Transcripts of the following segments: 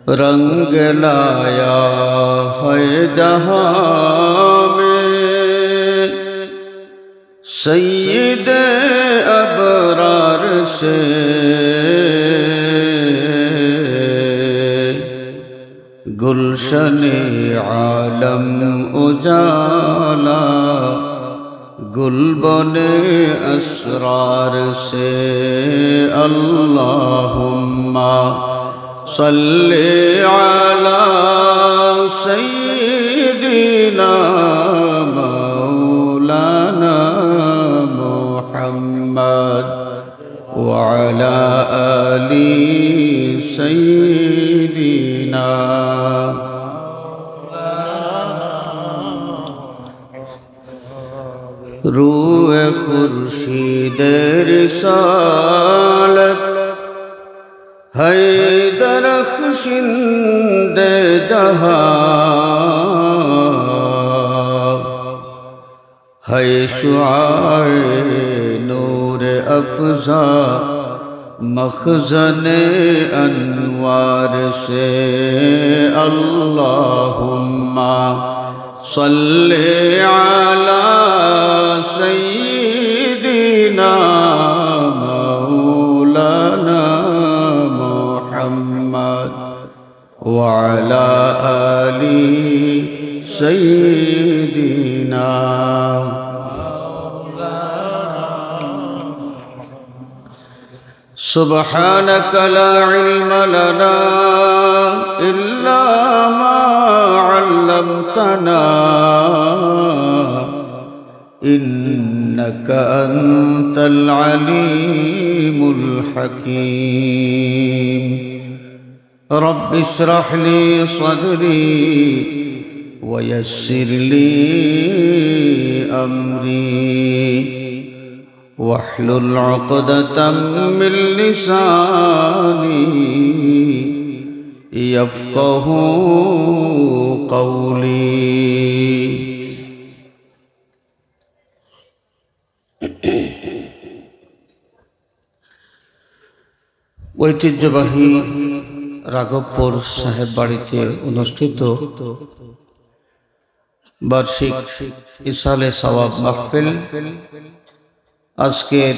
रंग लाया है जहां में सैयद अबरार से। गुलशन आलम उजाला गुलबने असरार से। अल्लाहुम्मा सल्ली अला सय्यिदिना मौलाना मुहम्मद व अला आलि सय्यिदिना। रूए खुर्शीद रिसालत हैदर ख़ुशिंदे जहां है शुआए नूर अफ़ज़ा मख़ज़न अनवार से। अल्लाहुम्मा सल्ली अला सय्यिदिना मौलाना मुहम्मद व अला आलि सय्यिदिना। सुब्हानक ला इल्म लना इल्ला मा अल्लमतना इन्नका अंतल अलीमुल हकीम। रब्बि इश्रह ली सदरी व यस्सिर ली अमरी वहलुल उक़दतम मिन लिसानी यफ़क़हू क़ौली। ঐতিহ্যবাহী রাঘবপুর সাহেব বাড়িতে অনুষ্ঠিত বার্ষিক ইসালে সওয়াব মাহফিল, আজকের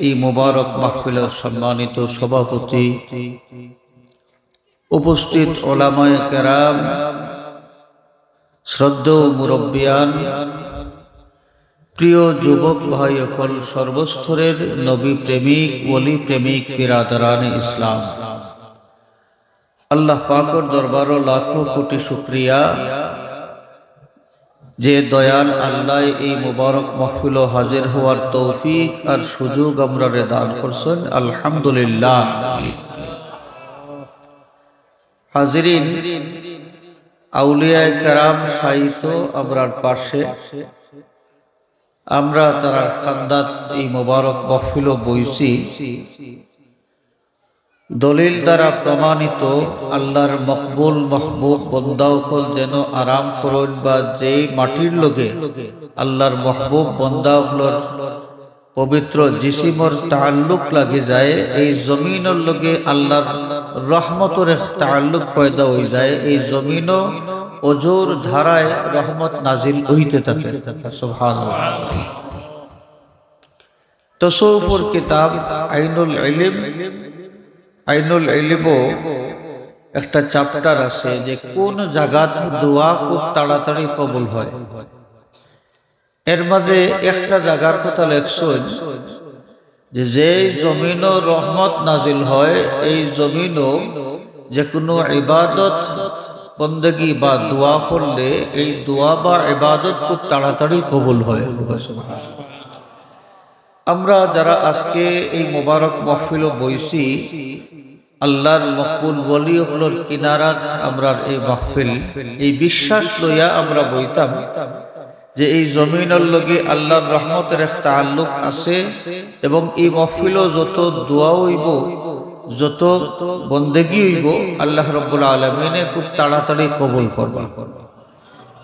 এই মোবারক মাহফিলের সম্মানিত সভাপতি, উপস্থিত ওলামায়ে কেরাম, শ্রদ্ধেয় মুরব্বিয়ান, প্রিয় যুবক ভাই সকল, সর্বস্তরের নবী প্রেমিক ওলি প্রেমিক বিরাদরানে ইসলাম, আল্লাহ পাকের দরবারে লাখো কোটি শুকরিয়া যে দয়াল আল্লাহ এই মুবারক মাহফিল হাজির হওয়ার তৌফিক আর সুযোগ আমরা দান করছেন। আলহামদুলিল্লাহ। হাজিরিন, আউলিয়ায়ে কেরাম সাহিত্য আমরার পাশে, আমরা তারা খান্দাত এই মুবারক মাহফিল বইছি দলিল দ্বারা প্রমাণিত আল্লাহর মকবুল মাহবুব বন্দাওকল যেন আরাম করেন বা যে মাটির লগে আল্লাহর মহবুব বন্দাওকলর পবিত্র জিসিমর তাআল্লুক লাগি যায়, এই জমিনের লগে আল্লাহর রহমতের তাআল্লুক পয়দা হয়ে যায়, এই জমিনও অজোর ধারায় রহমত নাজিল হইতে থাকে। সুবহানাল্লাহ। তাসাউফুর কিতাব আইনুল ইলম, আইনুল ইলমও একটা চ্যাপ্টার আছে যে কোন জায়গাত দোয়া খুব তাড়াতাড়ি কবুল হয়। এর মাঝে একটা জায়গার কথা লেখছেন যে যেই জমিনও রহমত নাজিল হয়, এই জমিনও যে কোনো ইবাদত বন্দেগী বা দোয়া করলে এই দোয়া বা ইবাদত খুব তাড়াতাড়ি কবুল হয়। আমরা যারা আজকে এই মোবারক মাহফিল বইছি, আল্লাহর মকবুল ওলিগুলোর কিনারাত আমরা এই মাহফিল, এই বিশ্বাস লইয়া আমরা বইতাম যে এই জমিনের লগে আল্লাহর রহমতের এক তাআল্লুক আছে এবং এই মাহফিলও যত দোয়া হইব, যত বন্দেগী হইব, আল্লাহ রাব্বুল আলামিনে খুব তাড়াতাড়ি কবুল করবা।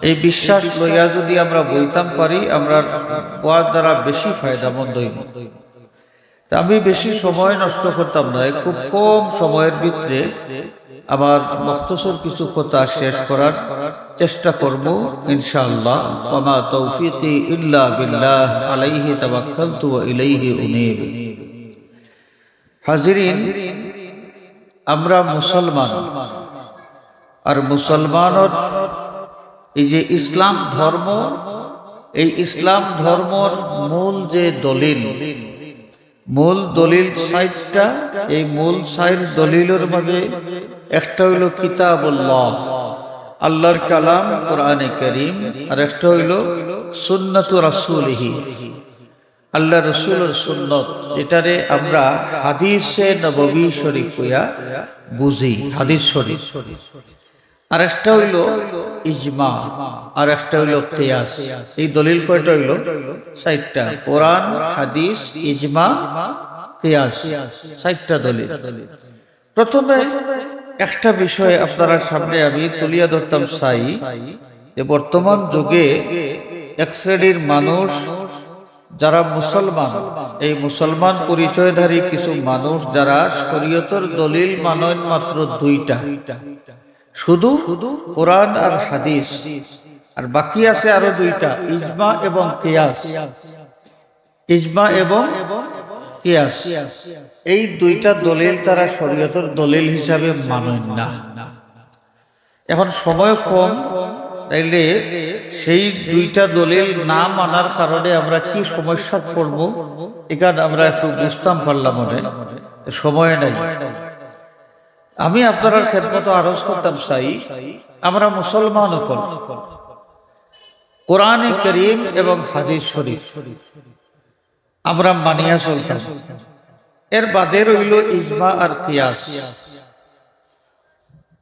এই বিশ্বাস লইয়া যদি আমরা বইতাম পারি, আমরা ওয়ার দ্বারা বেশি ফায়দামন্দ হইব। আমি বেশি সময় নষ্ট করতাম না, খুব কম সময়ের ভিতরে আবার মুখতসর কিছু কথা শেষ করার চেষ্টা করব ইনশাআল্লাহ। ওয়া তৌফিকি ইল্লা বিল্লাহ, আলাইহি তাওয়াক্কালতু ওয়া ইলাইহি উনীব। হাজিরিন, আমরা মুসলমান, আর মুসলমানের এই যে ইসলাম ধর্ম, এই ইসলাম ধর্মর মূল যে মূল দলিল ৬০টা। এই মূল ৬০ দলিলের মাঝে একটা হইল কিতাবুল্লাহ, আল্লাহর কালাম কোরআনে কারীম, আর একটা হইল সুন্নাতু রাসূলিহি, আল্লাহ রসুলের সুন্নত, যেটারে আমরা হাদিসে নববী শরীফ হইয়া বুঝি, হাদিস শরীফ। আর একটা হইল ইজমা, আর একটা হইল কিয়াস। এই দলিল কয়টা হইল? ৬০টা। কোরআন, হাদিস, ইজমা, কিয়াস, ৬০টা দলিল। প্রথমে একটা বিষয় আপনার সামনে আমি তুলিয়া ধরতাম চাই, যে বর্তমান যুগে এক শ্রেণীর মানুষ যারা মুসলমান, এই মুসলমান পরিচয়ধারী কিছু মানুষ যারা শরীয়তের দলিল মানেন মাত্র দুইটা, শুধু কোরআন আর হাদিস, আর বাকি আছে আরো দুইটা, ইজমা এবং কিয়াস। ইজমা এবং কিয়াস, এই দুইটা দলিল তারা শরীয়তের দলিল হিসাবে মানেন না। এখন সময় কম, তাইলে সেই দুইটা দলিল না মানার কারণে আমরা কি সমস্যা পড়ব, এখানে আমরা একটু বুঝতাম পারলাম, মনে সময় নাই। আমি আপনার খেদমত আরজ করতাম চাই, আমরা মুসলমান হল কোরআনে কারীম এবং হাদিস শরীফ আমরা মানিয়া চলতাম। এর বাদে রইল ইজমা আর কিয়াস।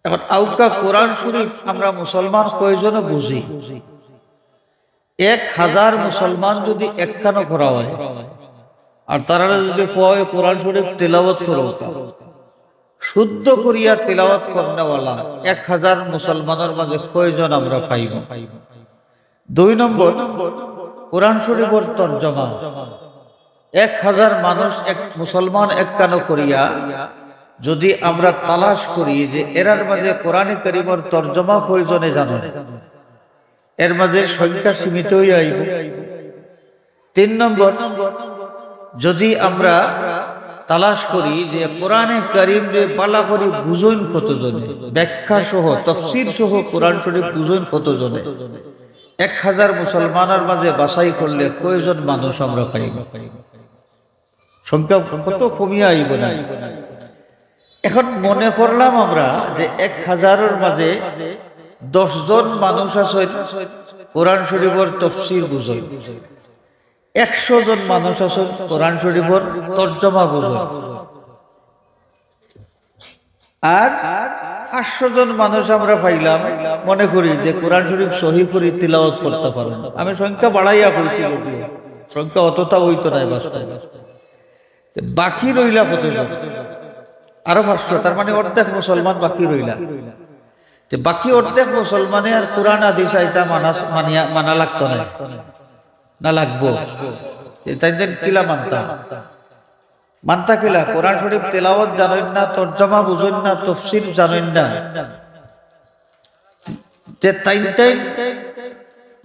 এখন আউকা কোরআন শরীফ আমরা মুসলমান কয়জন বুঝি? ১,০০০ মুসলমান যদি একখানো করা হয়, আর তারা যদি কয় কোরআন শরীফ তেলাওয়াত করো, শুদ্ধ করিয়া তেলাওয়াত করনেওয়ালা ১,০০০ মুসলমানের মাঝে কয়জন আমরা পাইব? ২ নম্বর, কোরআন শরীফের তরজমা ১,০০০ মানুষ, এক মুসলমান একখানো করিয়া যদি আমরা তালাশ করি যে এরার মাঝে কোরআনে কারীমের তরজমা কয়জনে জানে, এর মাঝে সংখ্যা সীমিত হইয়া আইব। ৩ নম্বর, যদি আমরা তালাশ করি যে কোরআনে কারীম রে পালা করি বুঝইন কতজনে, ব্যাখ্যা সহ তাফসীর সহ কোরআন শরীফ বুঝইন কতজনে, ১,০০০ মুসলমানের মাঝে বাছাই করলে কয়জন মানুষ আমরা পাইব? সংখ্যা কত কমিয়া আইব না? এখন মনে করলাম আমরা যে ১,০০০-এর মাঝে ১০ জন মানুষ আছে কোরআন শরীফের তাফসীর বুঝেন, ১০০ জন মানুষ আছে কোরআন শরীফের তরজমা বুঝেন, আর ৫০০ জন মানুষ আমরা পাইলাম মনে করি যে কোরআন শরীফ সহি করে তিলাওয়াত করতে পারেন। আমি সংখ্যা বাড়াইয়া বলছি, সংখ্যা অতটা হইতো না বাস্তবে। বাকি রইলা কতজন? আরো ৫০০, তার মানে অর্ধেক মুসলমান বাকি রইলা। বাকি অর্ধেক মুসলমানে আর কোরআন হাদিস এটা মানা লাগতো না লাগবো? তাইদের কিলা মানতা কিলা? কোরআন শরীফ তেলাওয়াত জানেন না, তরজমা বুঝেন না, তাফসীর জানেন না, যে তাই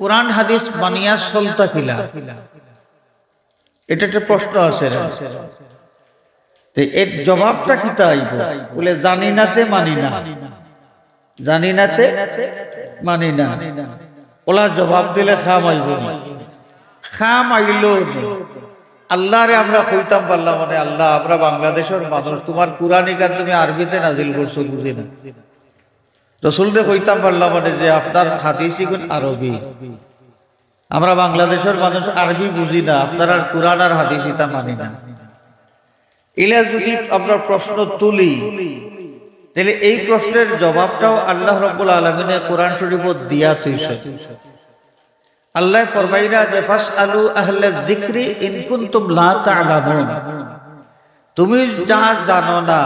কোরআন হাদিস মানিয়া চলতা কিলা? এটা একটা প্রশ্ন আছে। এর জবাবটা কি তাইব? বলে জানি নাতে মানি না, জানি নাতে মানি না। ওলা জবাব দিলে খাম আইব না, খাম আইল আল্লাহরে আমরা কইতাম পারলাম, মানে আল্লাহ, আমরা বাংলাদেশের মানুষ, তোমার কুরআন গান তুমি আরবিতে নাজিল করছো, বুঝি না। রাসূলরে কইতাম পারলাম মানে যে আপনার হাদিস গুণ আরবি, আমরা বাংলাদেশের মানুষ আরবি বুঝি না, আপনার আর কুরআন আর হাদিস তা মানি না। এলা যদি আমরা প্রশ্ন তুলি, তাহলে এই প্রশ্নের জবাবটাও আল্লাহ রাব্বুল আলামিনের কোরআন শরীফত দিয়া থইছে। আল্লাহ ফরমাইনা যে ফাসআলু আহলা যিকরি ইন কুনতুম লা তা'লামুন, তুমি যা জানো না,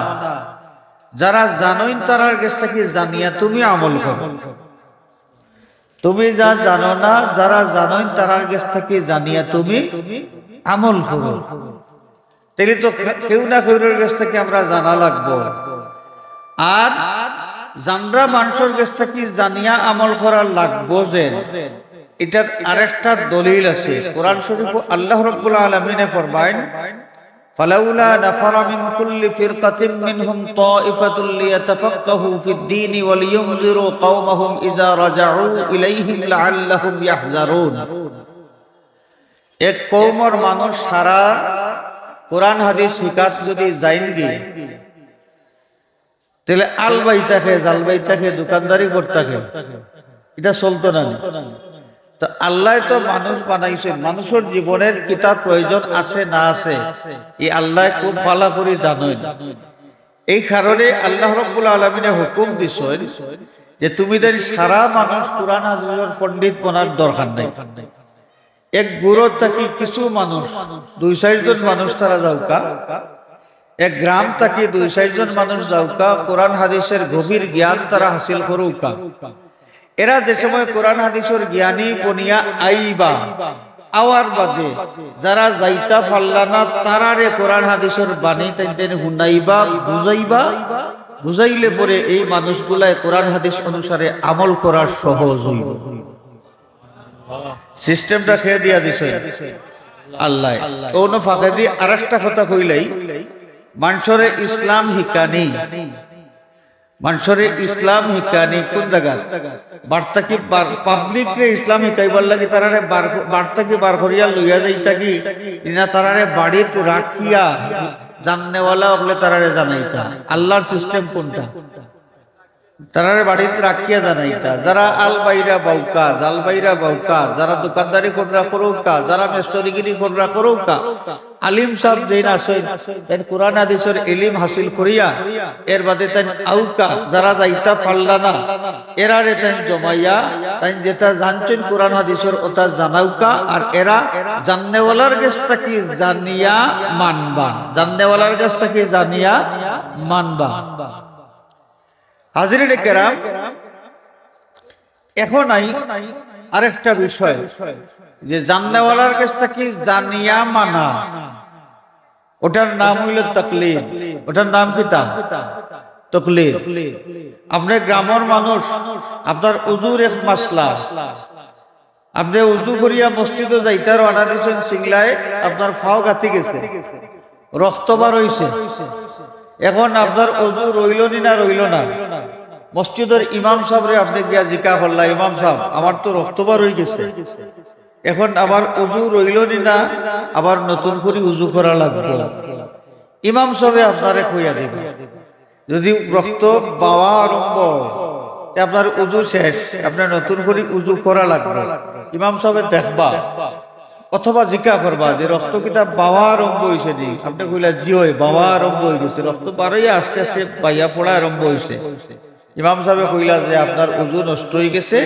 যারা জানোই তারার কাছ থেকে জানিয়া তুমি আমল করো। তুমি যা জানো না, যারা জানোই তারার কাছ থেকে জানিয়া তুমি আমল করো। তাইলে তো কেউ না কেউর কাছ থেকে আমরা জানা লাগবো। আর জানরা মানুষের কাছ থেকে জানিয়া আমল করা লাগবো যে এটার আরেকটা দলিল আছে। কোরআন শরীফ আল্লাহ রাব্বুল আলামিন ফরমায়েন, ফালাউলা নাফারা মিন কুল্লি ফিরকাতিন মিনহুম তাইফাতুল লিয়াতাফাক্কাহু ফিদ-দীন ওয়া লিয়ুনযিরু কওমাহুম ইযা রাজাউ ইলাইহিম লাআল্লাহুম ইয়াহযারুন। এক কওমের মানুষ সারা কোরআন হাদিস শিখাত যদি যাইনগি, তাহলে আলবাইতাকে জালবাইতাকে দোকানদারি করতাকে, এটা চলতো না। তো আল্লাহ তো মানুষ বানাইছেন, মানুষের জীবনের কিতাব প্রয়োজন আছে না আছে এই আল্লাহ খুব ভালো করে জানেন। এই কারণে আল্লাহ রাব্বুল আলামিনে হুকুম দিছেন যে তুমি দেন সারা মানুষ কোরআন হাদিসের পণ্ডিত বনার দরকার নাই। এক গুরু থাকি কিছু মানুষ 2-4 জন মানুষ তারা যাওকা, এক গ্রাম থাকি 2-4 জন মানুষ যাওকা, কোরআন হাদিসের গভীর জ্ঞান তারা হাসিল করুকা। এরা যে সময় কোরআন হাদিসের জ্ঞানী বনিয়া আইবা, আওয়ার বাদে যারা যাইতা পারলা না তারারে কোরআন হাদিসের বাণী তাইতেন হুনাইবা, বুঝাইবা, বুঝাইলে পরে এই মানুষগুলাই কোরআন হাদিস অনুসারে আমল করার সহজ হইব। সিস্টেমটা খেয়ে দিয়া দিছে আল্লাহ। কোন ফাঁকে দিয়ে আরেকটা কথা কইলাই, মানুষরে ইসলাম হিকানি, মানুষরে ইসলাম হিকানি কোন জায়গা বার্তা কি পাবলিক রে ইসলাম হিকাইবার লাগি তারারে বার্তা কি বার করিয়া লইয়া যাইতা কি না তারারে বাড়িতে রাখিয়া জাননেওয়ালা হলে তারারে জানাইতা। আল্লাহর সিস্টেম কোনটা? তারারে বাড়িতে রাখিয়া জানাইতা। যারা আল বাইরা বাউকা, জাল বাইরা বাউকা, যারা দোকানদারি কররা করুকা, যারা মেস্তরিগিরি কররা করুকা, আলিম সাহেব যেন আসেন তাই কোরআন হাদিসের ইলম হাসিল করিয়া এর বাদে তাই আউকা যারা যাইতা পারলা না এরারে তাই জমাইয়া তাই যেটা জানছেন কোরআন হাদিসের ওটা জানাউকা। আর এরা জাননেওয়ালার কাছ থেকে জানিয়া মানবা, জাননেওয়ালার কাছ থেকে জানিয়া মানবা। হাজিরিনে কেরাম, এখন আরেকটা বিষয় যে জাননেওয়ালার কাছ থেকে জানিয়া মানা, ওটার নাম হইল তাকলিদ। ওটার নাম কি? তাকলিদ। আপনি গ্রামের মানুষ, আপনার উজুর এক মাসলা, আপনি উজু করিয়া মসজিদে যাইতে রওনা দিয়েছেন, সিংলায় আপনার ফাও গাঁথি গেছে, রক্ত বার হইছে। এখন আপনার উজু রইল নি না রইল না, মসজিদের ইমাম সাহেবরে আপনি গিয়া জিজ্ঞা করলা, ইমাম সাহেব আমার তো রক্ত বার হয়ে গেছে, এখন আবার উজু রইল নি না, আবার নতুন করে উজু করা লাগবে। ইমাম সাহেব আপনারে কইয়া দিবে, যদি রক্ত বাওয়া আরম্ভ আপনার উজু শেষ, আপনার নতুন করে উজু করা লাগবে। ইমাম সাহেব দেখবা অথবা জিজ্ঞা করবা যে রক্ত কিতা বাওয়া আরম্ভ হয়েছে নি, আপনি কইলা জি হয় বাওয়া আরম্ভ হয়ে গেছে, রক্ত বাড়াইয়া আস্তে আস্তে বাইয়া পড়া আরম্ভ হয়েছে। ইমাম সাহেব কইলা যে আপনার উজু নষ্ট হয়ে গেছে,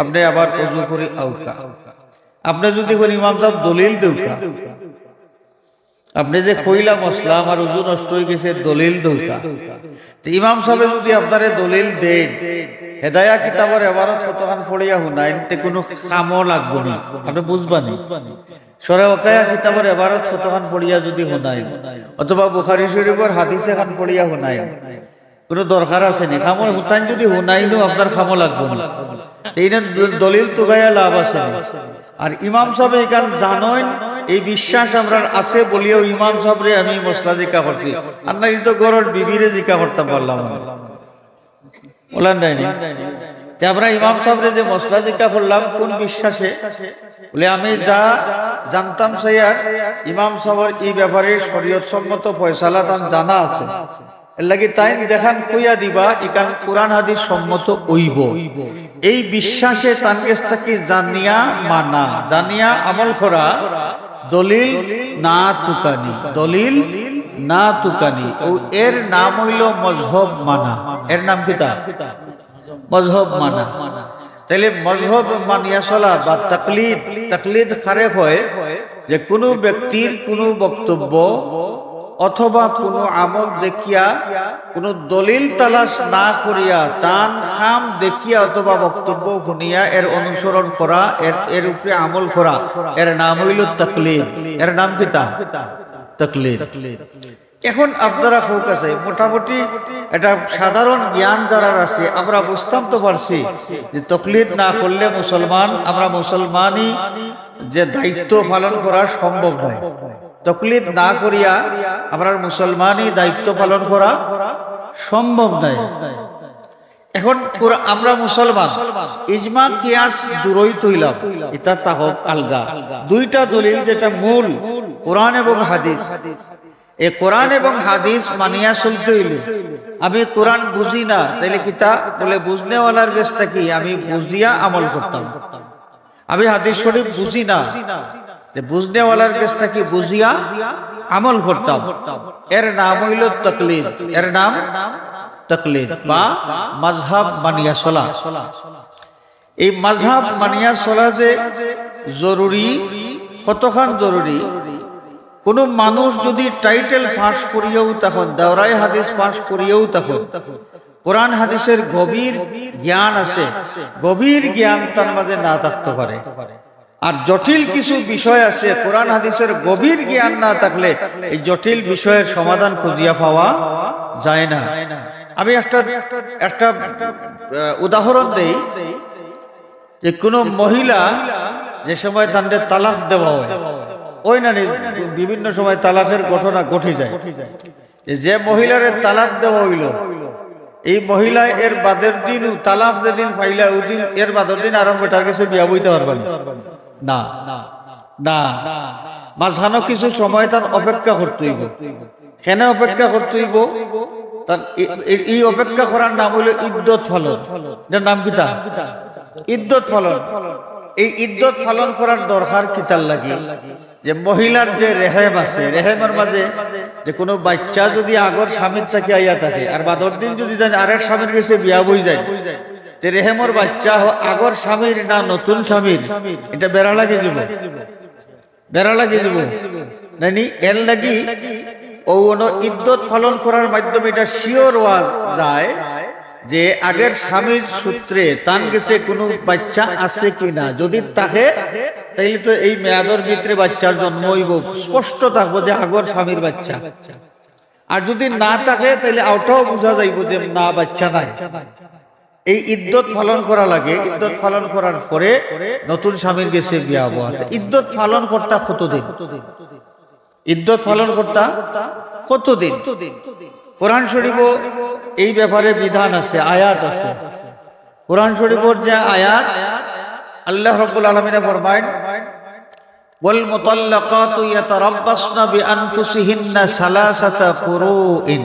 আপনি আবার উজু করে আউকা। আপনি যদি কোন ইমাম সাহেব দলিল দেউকা, আপনি যে কইলা মশলা আমার উজু নষ্ট হয়ে গেছে, দলিল দেউকা, ইমাম সাহেব যদি আপনারে দলিল দেন, হেদায়া কিতাবের এবারত কতখান ফড়িয়া শুনাইন, তে কোনো কামও লাগবো না, আপনি বুঝবানি। সরে ওকায়া কিতাবের এবারত কতখান ফড়িয়া যদি শুনাইন, অথবা বুখারী শরীফের হাদিস এখান ফড়িয়া শুনাইন, কোনো দরকার আছে নি? খামো হুতাইন যদি শুনাইনো আপনার খামো লাগবো না, এই দলিল তো গায়া লাভ আছে। আর ইমাম সাহেব এখান জানেন, এই বিশ্বাস আমরা আছে বলিও ইমাম সাহেবরে আমি মশলা জিজ্ঞা করছি, আর না কিন্তু গরর বিবিরে জিজ্ঞা করতে পারলাম বলেন নাইনি। আমরা ইমাম সাহেবরে যে মশলা জিজ্ঞা করলাম কোন বিশ্বাসে, বলে আমি যা জানতাম সেই আর ইমাম সাহেবের এই ব্যাপারে শরীয়ত সম্মত ফয়সালা তার জানা আছে, এর লাগি তাই দেখান কইয়া দিবা ইকান কোরআন হাদিস সম্মত হইব। এই বিশ্বাসে তার কাছ থেকে জানিয়া মানা, জানিয়া আমল করা, দলিল না তুকানি, দলিল না তুকানি, ও এর নাম হইল মজহব মানা। এর নাম কি? মজহব মানা। তাহলে মজহব মানিয়া চলা বা তাকলিদ, তাকলিদ খারে হয় যে কোনো ব্যক্তির কোনো বক্তব্য অথবা কোনো আমল দেখিয়া কোনো দলিল তালাশ না করিয়া টান খাম দেখিয়া অথবা বক্তব্য শুনিয়া এর অনুসরণ করা, এর উপরে আমল করা, এর নাম হইল তাকলিদ। এর নাম কি? তাকলিদ। এখন আপনারা হোক আছে মোটামুটি এটা সাধারণ জ্ঞান যারা আছে আমরা বুঝতাম তো পারছি যে তাকলিদ না করলে আমরা মুসলমানই যে দায়িত্ব পালন করা সম্ভব নয়। তাকলিদ না করিয়া আমরা মুসলমানই দায়িত্ব পালন করা সম্ভব নয়। এখন আমরা মুসলমান ইজমা কিয়াস দূরই তৈলাম, এটা তাহক আলগা। দুইটা দলিল যেটা মূল কোরআন এবং হাদিস, এই কোরআন এবং হাদিস মানিয়া চলতে হইলে আমি কোরআন বুঝি না তাইলে কিতা বলে বুঝনেওয়ালার গেছটা কি আমি বুঝিয়া আমল করতাম। আমি হাদিস শরীফ বুঝি না, বুঝনেওয়ালার গেছটা কি বুঝিয়া আমল করতাম। এর নাম হইল তাকলিদ, এর নাম তাকলিদ বা মাযহাব মানিয়া চলা। এই মাযহাব মানিয়া চলা যে জরুরি, কতখান জরুরি। কোন মানুষ যদি টাইটেল ফাঁস করিয়াও তখন দাওরাই হাদিস ফাঁস করিয়াও তখন কোরআন হাদিসের গভীর জ্ঞান আছে, গভীর জ্ঞান তার মাঝে না থাকতে পারে। আর জটিল কিছু বিষয় আছে, কোরআন হাদিসের গভীর জ্ঞান না থাকলে এই জটিল বিষয়ের সমাধান খুঁজিয়া পাওয়া যায় না। আমি একটা উদাহরণ দেই যে কোন মহিলা যে সময় তাদের তালাক দেওয়া হয়, ওই না বিভিন্ন সময় তালাকের ঘটনা ঘটে যায়। যে মহিলার তালাক দেওয়া হইল, এই মহিলা এর বাদের দিন তালাক যেদিন ফাইলা ওই দিন এর বাদের দিন আরম্ভ বেটার কাছে বিয়া বইতে পারবেন না, না মাঝখানে কিছু সময় তার অপেক্ষা করতে হইব। কেন অপেক্ষা করতে হইব? তার এই অপেক্ষা করার নাম হইল ইদ্যত ফলন। এর নাম কিতা? ইদ্যত ফলন। এই ইদ্যত পালন করার দরকার কিতার লাগে যে মহিলার যে রেহেম আছে, রেহেমের মাঝে যে কোনো বাচ্চা যদি আগর স্বামীর থেকে আইয়া থাকে আর বাদর দিন যদি আরেক স্বামীর কাছে বিয়া বই যায়, তে রেহেমর বাচ্চা আগর স্বামীর না নতুন স্বামীর, এটা বেড়া লাগে যাব, বেড়া লাগে যাব নানি। এর লাগি ও ইদ্যত পালন করার মাধ্যমে এটা শিওর হওয়া যায় যে আগের স্বামীর সূত্রে তান গেছে কোনো বাচ্চা আছে কিনা। যদি থাকে তাইলে তো এই মেয়াদর ভিতরে বাচ্চার জন্ম হইব, স্পষ্ট থাকবো যে আগর স্বামীর বাচ্চা। আর যদি না থাকে তাইলে ওটাও বোঝা যাইব যে না, বাচ্চা নাই। এই ইদ্যত পালন করা লাগে। ইদ্যত পালন করার পরে নতুন স্বামীর গেছে বিয়া হওয়া। ইদ্যত পালন করতা কতদিন? ইদ্যত পালন করতা কতদিন? কোরআন শরীফও এই ব্যাপারে বিধান আছে, আয়াত আছে। কোরআন শরীফের যে আয়াত, আল্লাহ রাব্বুল আলামিন ফরমায় ওয়াল মুতাল্লাকাতু ইয়াতারাব্বাসনা বিআনফুসিহিন্না সালাসাতা কুরুইন।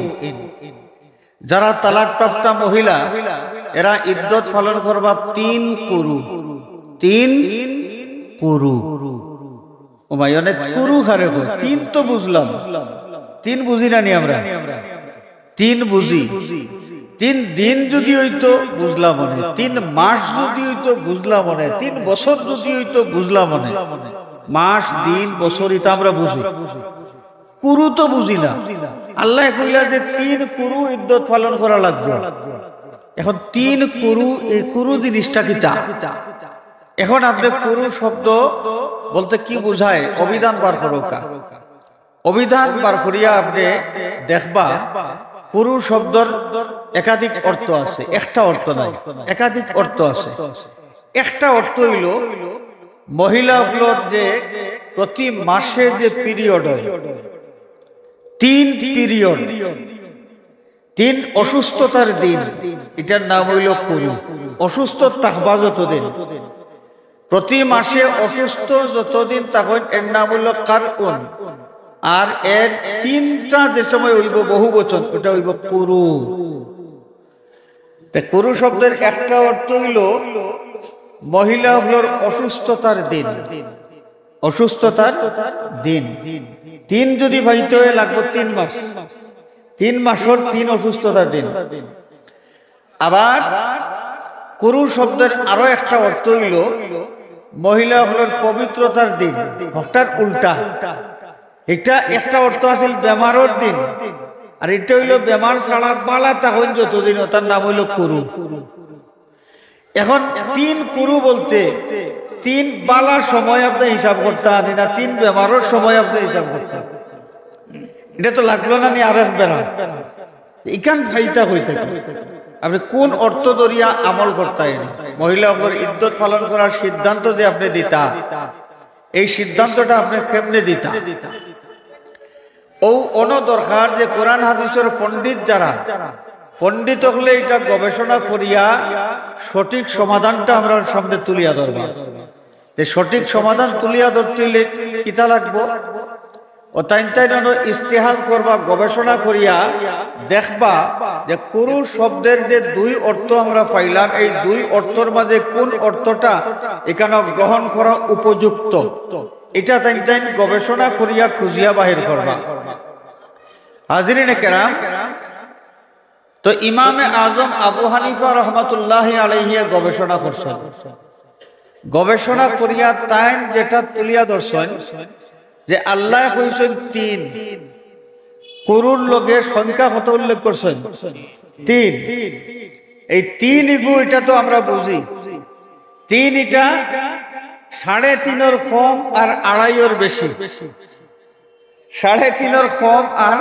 যারা তালাকপ্রাপ্ত মহিলা এরা ইদ্যত পালন করবা 3 কুরু। 3 কুরু। ও ভাই অনেক কুরু খারে কই 3 তো বুঝলাম, 3 বুঝি না নি আমরা? 3 বুঝি। 3 দিন যদি হইতো বুঝলাম মনে, 3 মাস যদি হইতো বুঝলাম মনে, 3 বছর যদি হইতো বুঝলাম মনে। মাস, দিন, বছর এটা আমরা বুঝি, কুরু তো বুঝি না। আল্লাহ কইলা যে 3 কুরু ইদ্যত পালন করা লাগবে। এখন 3 কুরু, এই কুরু জিনিসটা কিতা? এখন আপনি কুরু শব্দ বলতে কি বোঝায় অভিধান বার করোকা। অভিধান বার করিয়া আপনি দেখবা কুরু শব্দর একাধিক অর্থ আছে, একটা অর্থ নাই, একাধিক অর্থ আছে। একটা অর্থ হইল মহিলাগুলোর যে প্রতি মাসে যে পিরিয়ড হয়, 3 পিরিয়ড, 3 অসুস্থতার দিন, এটার নাম হইল কুরু। অসুস্থ থাকবা যতদিন, প্রতি মাসে অসুস্থ যতদিন তখন এর নাম হইল কারউন। আর এর 3টা যে সময় হইব বহু বচন, ওটা হইব কুরু। কুরু শব্দের একটা অর্থ হইল মহিলাগুলোর অসুস্থতার দিন, অসুস্থতার দিন। 3 যদি পাইতে হয়ে লাগবে 3 মাস, 3 মাসের 3 অসুস্থতার দিন। আবার কুরু শব্দের আরো একটা অর্থ হইল মহিলাগুলোর পবিত্রতার দিন, হঠাৎ উল্টা। এটা একটা অর্থ আছে বেমারের দিন, আর এটা হইল বেমার ছাড়া পালা তখন যতদিন, তার নাম হইল কুরু। এখন 3 কুরু বলতে 3 বালার সময় আপনি হিসাব করতে আনি না, 3 বেমারের সময় আপনি হিসাব করতে। এটা তো লাগলো না নি আরেক বেড়া ইকান ফাইতা হইতে আপনি কোন অর্থ দরিয়া আমল করতেন মহিলা ইদ্যত পালন করার সিদ্ধান্ত যে আপনি দিতা এই সিদ্ধান্তটা আপনি কেমনে দিতা ও অন দরকার যে কোরআন হাদিসের পণ্ডিত যারা পণ্ডিত হলে এটা গবেষণা করিয়া সঠিক সমাধানটা আমরা সামনে তুলিয়া ধরবা যে সঠিক সমাধান তুলিয়া ধরতে হলে কিতা লাগবো ও তাই ইস্তেহাস করবা গবেষণা করিয়া দেখবা যে কুরু শব্দের যে দুই অর্থ আমরা পাইলাম এই দুই অর্থের মাঝে কোন অর্থটা এখানে গ্রহণ করা উপযুক্ত এটা তাই গবেষণা করিয়া খুঁজিয়া বাহির করবা হাজিরিনে কেরাম তো ইমামে আজম আবু হানিফা রহমতুল্লাহ আলাইহি গবেষণা করছেন গবেষণা করিয়া তাই যেটা তুলিয়া ধরছেন যে আল্লাহ কইছেন তিন কুরুর লগে সংখ্যা কত উল্লেখ করছেন তিন এই তিন ইগু এটা তো আমরা বুঝি তিন এটা 3.5 কম আর 2.5 বেশি 3.5 কম আর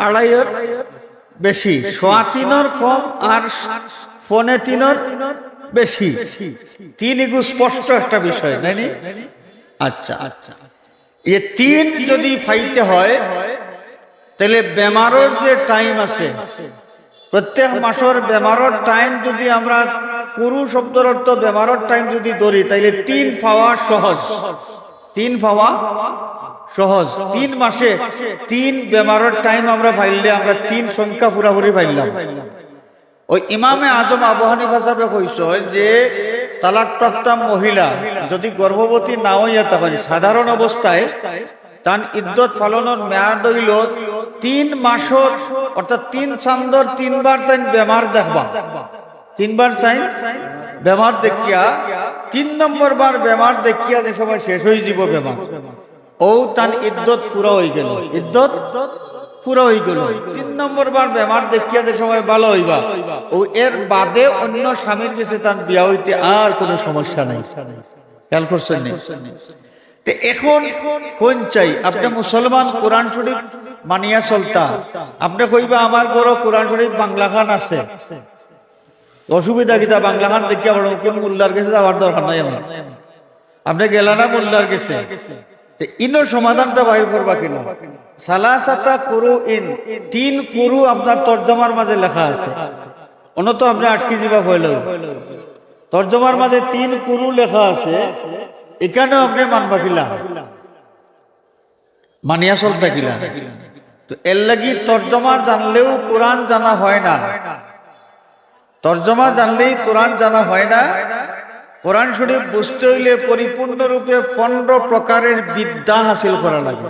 2.5 বেশি 3.25 কম আর 3.25 বেশি তিন ইগু স্পষ্ট একটা বিষয় নাইনি আচ্ছা আচ্ছা এই তিন যদি ফাইতে হয় তাহলে বেমারের যে টাইম আছে প্রত্যেক মাসের বেমারের টাইম যদি আমরা কুরু শব্দের অর্থ বেমারের টাইম যদি ধরি তাহলে তিন পাওয়া সহজ তিন পাওয়া সহজ 3 মাসে তিন বেমারের টাইম আমরা পাইলে আমরা তিন সংখ্যা পুরাপুরি পাইলাম ওই ইমামে আজম আবু হানিফা সাহেব কইছে যে তালাকপ্রাপ্ত মহিলা যদি গর্ভবতী না হইয়া পারে সাধারণ অবস্থায় তার ইদ্যত পালনের মেয়াদ হইল 3 মাস অর্থাৎ 3 চান্দর 3 বার তাই বেমার দেখবা 3 বার চাই বেমার দেখিয়া 3 নম্বর বার বেমার দেখিয়া যে সময় শেষ হয়ে যাব বেমার ও তার ইদ্যত পুরো হয়ে গেল ইদ্যত পুরো হয়ে গেল 3 নম্বর বার বেমার দেখিয়া যে সময় ভালো হইবা ও এর বাদে অন্য স্বামীর কাছে তার বিয়া হইতে আর কোনো সমস্যা নাই খেয়াল করছেন না তো এখন কোন চাই আপনি মুসলমান কোরআন শরীফ মানিয়া চলতা আপনি কইবা আমার বড় কোরআন শরীফ বাংলা খান আছে অসুবিধা কিতা বাংলা খান দেখিয়া বড় কোন মোল্লার কাছে যাওয়ার দরকার নাই আমার আপনি গেলেন না মোল্লার কাছে ইনো সমাধানটা বাইর করবা কিনা সালাসাতা কুরু ইন 3 কুরু আপনার তরজমার মাঝে লেখা আছে অন্য তো আপনি আটকে যাবা হইল তরজমার মাঝে 3 কুরু লেখা আছে এখানেও আপনি মানবা কিলা মানিয়া চলতা কিলা তো এর লাগি তরজমা জানলেও কোরআন জানা হয় না তরজমা জানলেই কোরআন জানা হয় না কোরআন শরীফ বুঝতে হইলে পরিপূর্ণরূপে 15 প্রকারের বিদ্যা হাসিল করা লাগে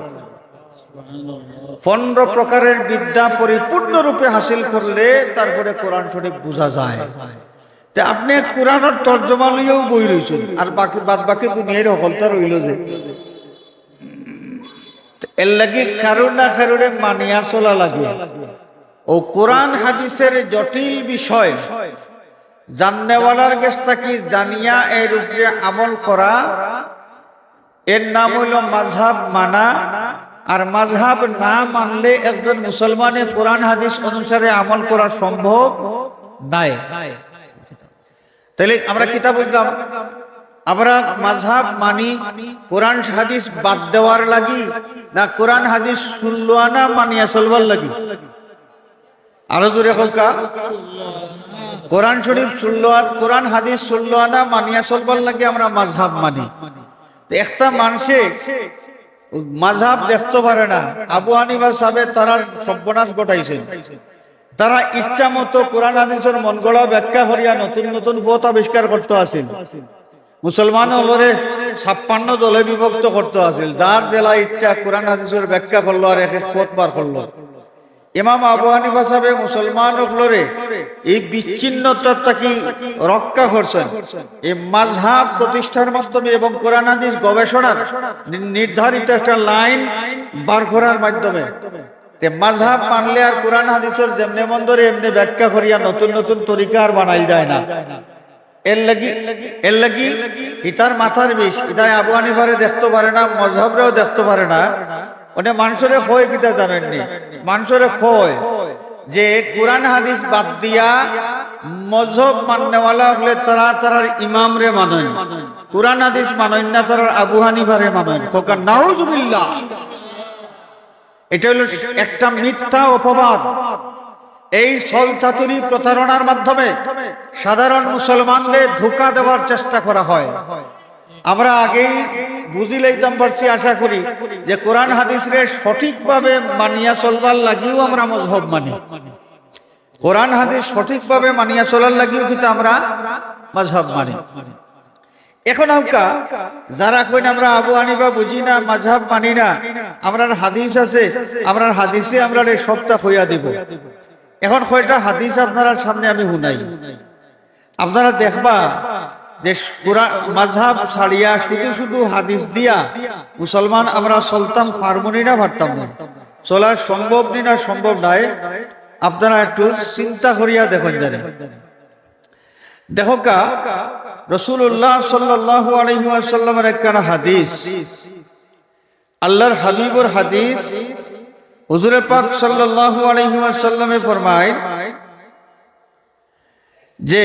15 প্রকারের বিদ্যা পরিপূর্ণরূপে হাসিল করলে তারপরে কোরআন শরীফ বোঝা যায় তে আপনি কোরআনের তরজমা লইয়াও বই রইছেন আর বাকি বাদ বাকি দুনিয়ার হলতা রইল যে এর লাগি কারো না কারোরে মানিয়া চলা লাগে ও কোরআন হাদিসের জটিল বিষয় জাননেওয়ালার কাছ থেকে জানিয়া এর উপরে আমল করা এর নাম হইল মাযহাব মানা আর মাযহাব না মানলে একজন মুসলমানের কোরআন হাদিস অনুসারে আমল করা সম্ভব নাই তাহলে আমরা কিতাব বুঝলাম আমরা মাযহাব মানি কোরআন হাদিস বাদ দেওয়ার লাগি না কোরআন হাদিস শুনলো আনা মানিয়া চলবার লাগি আরো জোরে হোকা কোরআন শরীফ শুনলো আর কোরআন হাদিস শুনলো আনা মানিয়া চলবার লাগে আমরা মাযহাব মানি একটা মানুষে মাযহাব দেখতে পারে না আবু হানিফা সাহেব তারা সর্বনাশ ঘটাইছেন তারা ইচ্ছা মতো কোরআন হাদিসের মন গড়া ব্যাখ্যা করিয়া নতুন নতুন পথ আবিষ্কার করতে আসেন মুসলমান হলরে 56 দলে বিভক্ত করতে আসেন যার জেলা ইচ্ছা কোরআন হাদিসের ব্যাখ্যা করলো আর এক এক পথ বার করলো ইমাম আবু হানিফা সাহেব মুসলমান হলরে এই বিচ্ছিন্নতা থেকে রক্ষা করছেন এই মাযহাব প্রতিষ্ঠার মাধ্যমে এবং কোরআন হাদিস গবেষণার নির্ধারিত একটা লাইন বার করার মাধ্যমে তে মাযহাব মানলে আর কোরআন হাদিসের যেমনে মন ধরে এমনি ব্যাখ্যা করিয়া নতুন নতুন তরিকা আর বানাই যায় না এর লাগি ইতার মাথার বিষ এটা আবু হানিফারে দেখতে পারে না মাযহাবরেও দেখতে পারে না ওনে মানুষরে কয় কিতা জানেননি? মানুষরে কয় যে কোরআন হাদিস বাদ দিয়া মযহব মাননেওয়ালা হলে তারা তারার ইমাম রে মানেন, কোরআন হাদিস মানেন না তারার আবু হানিফারে মানেন। কোকা নাউযুবিল্লাহ। এটা হলো একটা মিথ্যা অপবাদ। এই ছলচাতুরি প্রতারণার মাধ্যমে সাধারণ মুসলমানদের ধোঁকা দেওয়ার চেষ্টা করা হয়। আমরা আগেই বুঝি লইতাম পারছি, আশা করি যে কোরআন হাদিসরে সঠিকভাবে মানিয়া চলবার লাগিও আমরা মযহব মানি, কোরআন হাদিস সঠিকভাবে মানিয়া চলার লাগিও কিন্তু আমরা মযহব মানি। এখন আমকা যারা কইন আমরা আবু হানিফা বুঝি না, মযহব মানি না, আমরার হাদিস আছে, আমরার হাদিসে আমরা এই সপ্তাহ হইয়া দিব। এখন কয়টা হাদিস আপনারা সামনে আমি শুনাই, আপনারা দেখবা যে কোরআন মাযহাব ছাড়িয়া শুধু শুধু হাদিস দিয়া মুসলমান আমরা চলতাম পারমনি না, পারতাম না, চলা সম্ভব নি না, সম্ভব নাই। আপনারা একটু চিন্তা করিয়া দেখুন। জানেন দেখো কা রাসূলুল্লাহ সাল্লাল্লাহু আলাইহি ওয়াসাল্লামের একটা হাদিস, আল্লাহর হাবিবুর হাদিস, হুজুর পাক সাল্লাল্লাহু আলাইহি ওয়াসাল্লামে ফরমায় যে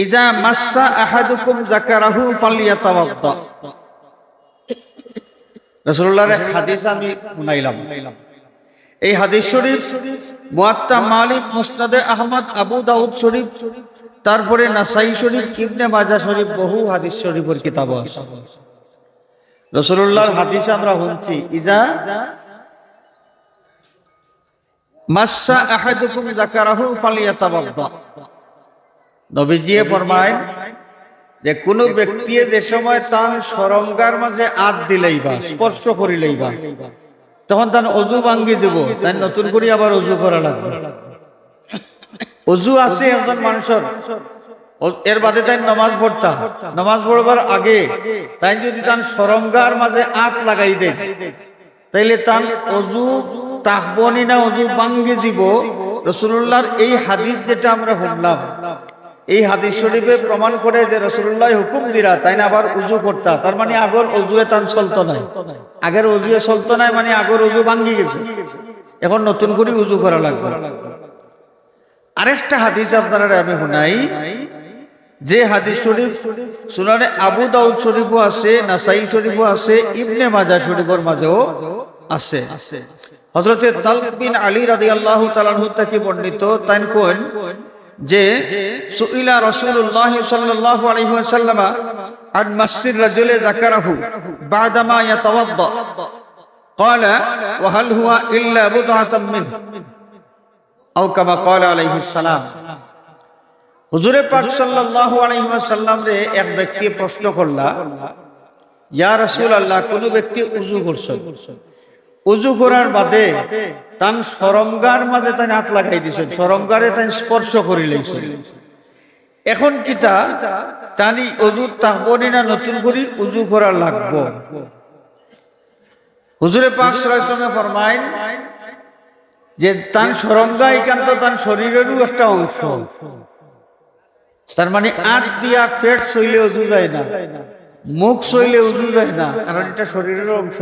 ইজা মাসসা আহাদুকুম যাকারাহু ফালইয়াতাওয়াদ্দা। রাসূলুল্লাহর হাদিস আমি শুনাইলাম। এই হাদিস শরীফ মুয়াত্তা মালিক, মুসনাদে আহমদ, আবু দাউদ শরীফ, তারপরে নাসাই শরীফ, ইবনে মাজাহ শরীফ, বহু হাদিস শরীফের কিতাব আছে। রাসূলুল্লাহর হাদিস আমরা শুনছি ইজা মাসসা আহাদুকুম যাকারাহু ফালইয়াতাওয়াদ্দা। নবীজি ফরমায় যে কোন ব্যক্তি যে সময় তার শরমগার মাঝে হাত দিলেই বা স্পর্শ করিলেই বা তখন তার অজু ভাঙ্গি দেব, তাই নতুন করে আবার অজু করা লাগবে। অজু আছে একজন মানুষের, এর বাদে তাই নামাজ পড়তা, নামাজ পড়বার আগে তাই যদি তার শরমগার মাঝে হাত লাগাই দেয় তাইলে তার অজু তাহবনি না, অজু ভাঙ্গি দিব। রাসূলুল্লাহর এই হাদিস যেটা আমরা শুনলাম, এই হাদিস শরীফে প্রমাণ করে যে রাসূলুল্লাহ হুকুম দিরা তাই না আবার উজু করতা, তার মানে আগর অজুয়ে তান চলতো নাই, আগের অজুয়ে চলতো নাই, মানে আগর অজু ভাঙ্গি গেছে, এখন নতুন করে উজু করা লাগবে। আরেকটা হাদিস আপনারা আমি শুনাই, যে হাদিস শরীফ সুনানে আবু দাউদ শরীফও আছে, নাসাই শরীফও আছে, ইবনে মাজাহ শরীফের মাঝেও আছে। হযরতে তালব বিন আলী রাদিয়াল্লাহু তাআলা আনহু থেকে বর্ণিত, তাই কোন যে সুইলা রাসূলুল্লাহ সাল্লাল্লাহু আলাইহি ওয়াসাল্লাম আন মাসসির রাজুলি যাকারাহু বাদামা ইয়াতাওয়াদ্দা ক্বালা ওয়া হাল হুয়া ইল্লা বুদআতাম মিন আও কামা ক্বালা আলাইহিস সালাম। হুজুর পাক সাল্লাল্লাহু আলাইহি ওয়াসাল্লাম রে এক ব্যক্তি প্রশ্ন করলা, ইয়া রাসূলুল্লাহ, কোন ব্যক্তি উযু করছে, উযু করার বাদে তান শরমগার মাঝে তাই হাত লাগাই দিছেন, শরমগারে তাই স্পর্শ করি লাইছেন, এখন কিতা তানি অজু তাহবনি না নতুন করে উযু করা লাগবো? হুজুরে পাক সাল্লাল্লাহু আলাইহি ওয়াসাল্লাম ফরমায়েন যে তান শরমগা একান্ত তান শরীরেরও একটা অংশ, তার মানে হাত দিয়া পেট সইলে উযু যায় না, মুখ সইলে উযু যায় না, কারণ এটা শরীরের অংশ।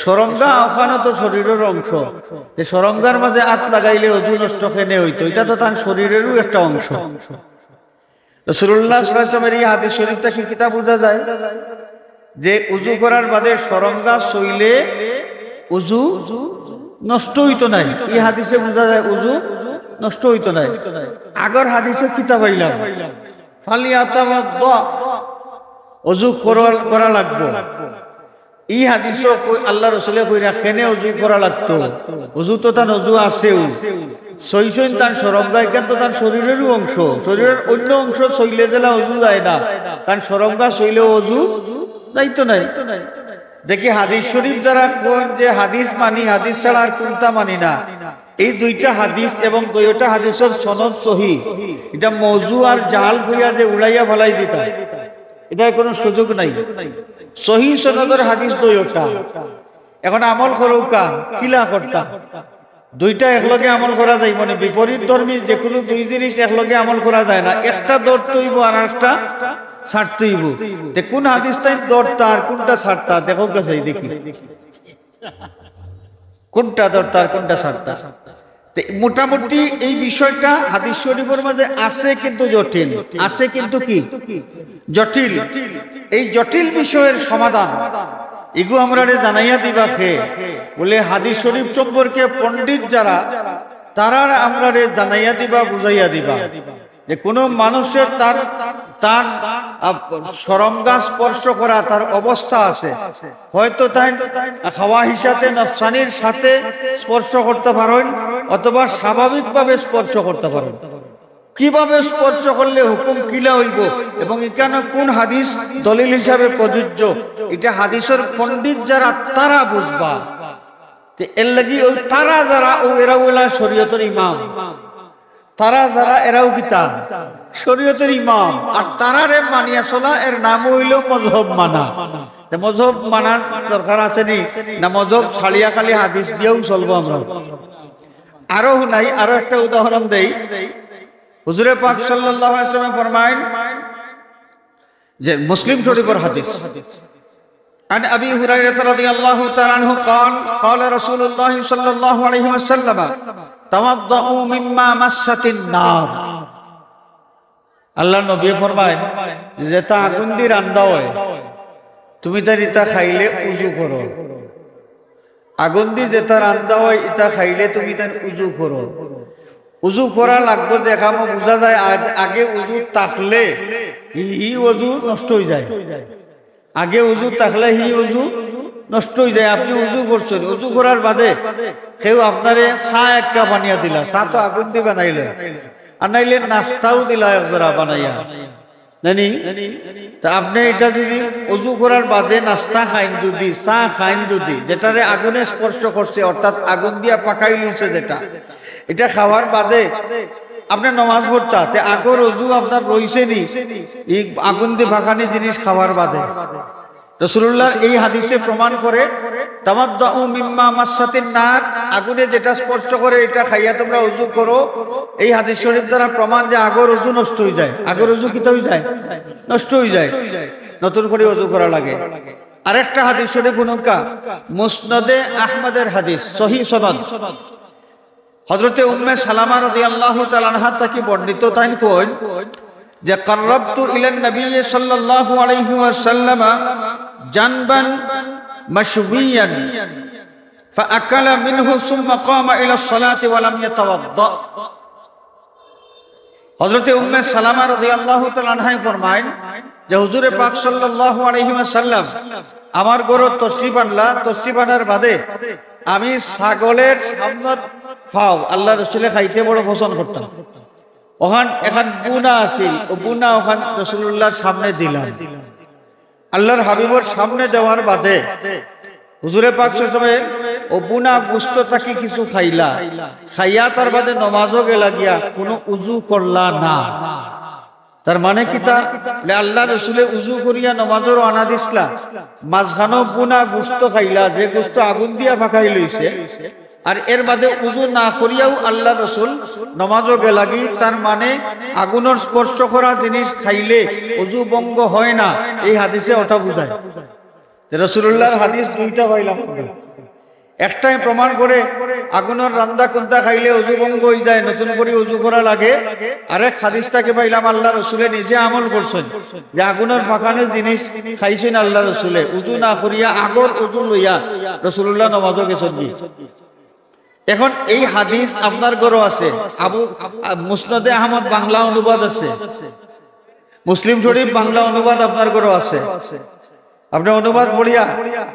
শরমগা ওখানে তো শরীরের অংশ, শরমগার মাঝে হাত লাগাইলে উযু নষ্ট কেনে হইতো, এটা তো তার শরীরেরও একটা অংশ। রাসূলুল্লাহ সাল্লাল্লাহু আলাইহি ওয়াসাল্লামের এই হাদিস শরীফটা কি কিতাব বোঝা যায় যে উযু করার বাদে শরমগা সইলে উযু নষ্ট হইতো নাই, এই হাদিসে বোঝা যায় উযু নষ্ট হইতো নাই। আগর হাদিসে কিতাব আইলাম ফালিয়াতাওয়াদ্দা, অজু করা লাগবো, এই হাদিসও আল্লাহ রাসূলে কই রাখেনে অজু করা লাগতো, অজু তো তার অজু আছেও, সইসইন তার শরমগা কিন্তু তার শরীরেরও অংশ, শরীরের অন্য অংশ সইলে দিলা অজু যায় না, তার শরমগা সইলে অজু যাইতো নাই। দেখি হাদিস শরীফ যারা কোন যে হাদিস মানি, হাদিস ছাড়া আর কোনটা মানি না, এই দুইটা হাদিস এবং দুইটা হাদিসের সনদ সহি, এটা মওযু আর জাল কইয়া যে উড়াইয়া ফলাই দিতা এটার কোনো সুযোগ নাই। সহি সনদের হাদিস দুইটা, এখন আমল করৌকা কিলা করতা, দুইটা একলগে আমল করা যায়, মানে বিপরীত ধর্মী যে কোনো দুই জিনিস একলগে আমল করা যায় না, একটা ধরতে হইব আর একটা ছাড়তে হইব। কোন হাদিসটাই ধরতা আর কোনটা ছাড়তা দেখো কাছে দেখি। কোনটা দরকার কোনটা সারতা। মোটামুটি এই বিষয়টা হাদিস শরীফের মধ্যে আছে, কিন্তু জটিল আছে, কিন্তু কি জটিল। এই জটিল বিষয়ের সমাধান এগু আমরা জানাইয়া দিবা খে বলে হাদিস শরীফ সম্পর্কে পণ্ডিত যারা তারা আমরা জানাইয়া দিবা, বুঝাইয়া দিবা যে কোনো মানুষের তার তার শরমগা স্পর্শ করা তার অবস্থা আছে, হয়তো তাই খাওয়া হিসাবে নফসানির সাথে স্পর্শ করতে পারেন, অথবা স্বাভাবিকভাবে স্পর্শ করতে পারেন। কিভাবে স্পর্শ করলে হুকুম কিলা হইব এবং এখানে কোন হাদিস দলিল হিসাবে প্রযোজ্য, এটা হাদিসের পণ্ডিত যারা তারা বুঝবা। এর লাগি ওই তারা যারা ও এরা বলা শরীয়তের ইমাম, তারা যারা এরাও কিতাব শরীয়তের ইমাম, আর তারারে মানিয়া চলা এর নাম হইল মজহব মানা। মজহব মানার দরকার আছে নি না? মজহব ছাড়িয়া খালি হাদিস দিয়েও চলবো আমরা। আরো নাই, আরো একটা উদাহরণ দেই। হুজুরে পাক সাল্লাল্লাহু আলাইহি ওয়াসাল্লাম ফরমায়েন যে মুসলিম শরীফের হাদিস, عن أبي هريرة رضي الله تعالى عنه قال قال رسول الله صلى الله عليه وسلم توضؤوا مما مست النار। আল্লাহ নবী ফরমায় যেটা আগুন দিয়ে রান্না হয় তুমি তার ইটা খাইলে উজু করো। আগুন দিয়ে যেটা রান্না হয় ইটা খাইলে তুমি তার উজু করো। উজু করা লাগবে দেখামো বোঝা যায় আগে উজু থাকলে হি উজু নষ্ট হয়ে যায়, আগে উজু থাকলে হি উজু নষ্ট হয়ে যায়। আপনি উজু করছেন, উজু করার বাদে কেউ আপনারে চা এক কাপ বানিয়ে দিলা, চা তো আগুন দিয়ে বানাইলে, আর নাইলে নাস্তাও দিলা একজোড়া বানাইয়া জানি। তা আপনি এটা যদি উজু করার বাদে নাস্তা খাইন, যদি চা খাইন, যদি যেটারে আগুনে স্পর্শ করছে অর্থাৎ আগুন দিয়া পাকাই লইছে যেটা, এটা খাওয়ার বাদে আপনি নমাজ পড়তা তে আগর উজু আপনার রইছে নি এই আগুন দিয়ে ভাখানি জিনিস খাওয়ার বাদে। রাসূলুল্লাহ এই হাদিসে প্রমাণ করে তামাদ্দাউ মিম্মা মাসাতিন নার, আগুনে যেটা স্পর্শ করে এটা খাইয়া তোমরা উজু করো। এই হাদিস শরীফ দ্বারা প্রমাণ যে আগর উজু নষ্ট হয়ে যায়, আগর উজু কি হয়ে যায় নষ্ট হয়ে যায়, নতুন করে উজু করা লাগে। আরেকটা হাদিস শরীফ হুনুকা মুসনাদে আহমদের হাদিস সহিহ সনদ, হযরতে উম্মে সালামা রাদিয়াল্লাহু তাআলা আনহা থেকে বর্ণিত, তাই কইন যে কাররাবতু ইলান নবী সাল্লাল্লাহু আলাইহি ওয়াসাল্লাম জানবান মাশবিয়ান ফাআকালা মিনহু সুম্মা কামা ইলা সালাতি ওয়া লাম ইয়াতাওয়াদ্দা। হযরতে উম্মে সালামা রাদিয়াল্লাহু তাআলা আনহা ফরমায়েন যে হুজুরে পাক সাল্লাল্লাহু আলাইহি ওয়াসাল্লাম আমার ঘরে তশরিফ আনলা, তশরিফ আনার বাদে আমি ছাগলের সামনের ফাও আল্লাহ রাসূলে খাইতে বড় পছন্দ করতাম। ওখান এখন বুনা আছিল, ও বুনা ওখান রাসূলুল্লাহর সামনে দিলাম। আল্লাহর হাবিবর সামনে দেওয়ার বাদে হুজুরে পাক সাল্লাল্লাহু আলাইহি ওয়াসাল্লাম ও বুনা গুস্ত থাকি কিছু খাইলা, খাইয়া তার বাদে নমাজও গেলা গিয়া কোনো উজু করলা না। তার মানে কি তা আল্লাহ রাসূলে উজু করিয়া নমাজের আনা দিছলা, মাঝখানো বুনা গুস্ত খাইলা, যে গুস্ত আগুন দিয়া পাকাই লইছে, আর এর বাদে উজু না করিয়াও আল্লাহ রাসূল নমাজও গেলাগি। তার মানে আগুনের স্পর্শ করা জিনিস খাইলে উজু ভঙ্গ হয় না, এই হাদিসে ওটা বুঝায়। রাসূলুল্লাহর হাদিস দুইটা পাইলাম, একটাই প্রমাণ করে আগুনের রান্দা কুন্দা খাইলে উজু ভঙ্গ হয়ে যায়, নতুন করে উজু করা লাগে। আরেক হাদিসটাকে পাইলাম আল্লাহ রাসূলে নিজে আমল করছেন, যে আগুনের ফাঁকানোর জিনিস খাইছেন আল্লাহ রাসূলে, উজু না করিয়া আগর উজু লইয়া রাসূলুল্লাহ নমাজও গেছেন। এখন এই হাদিস আপনার ঘরও আছে, আবু মুসনাদে আহমদ বাংলা অনুবাদ আছে, মুসলিম শরীফ বাংলা অনুবাদ আপনার ঘরও আছে। আপনি অনুবাদ পড়িয়া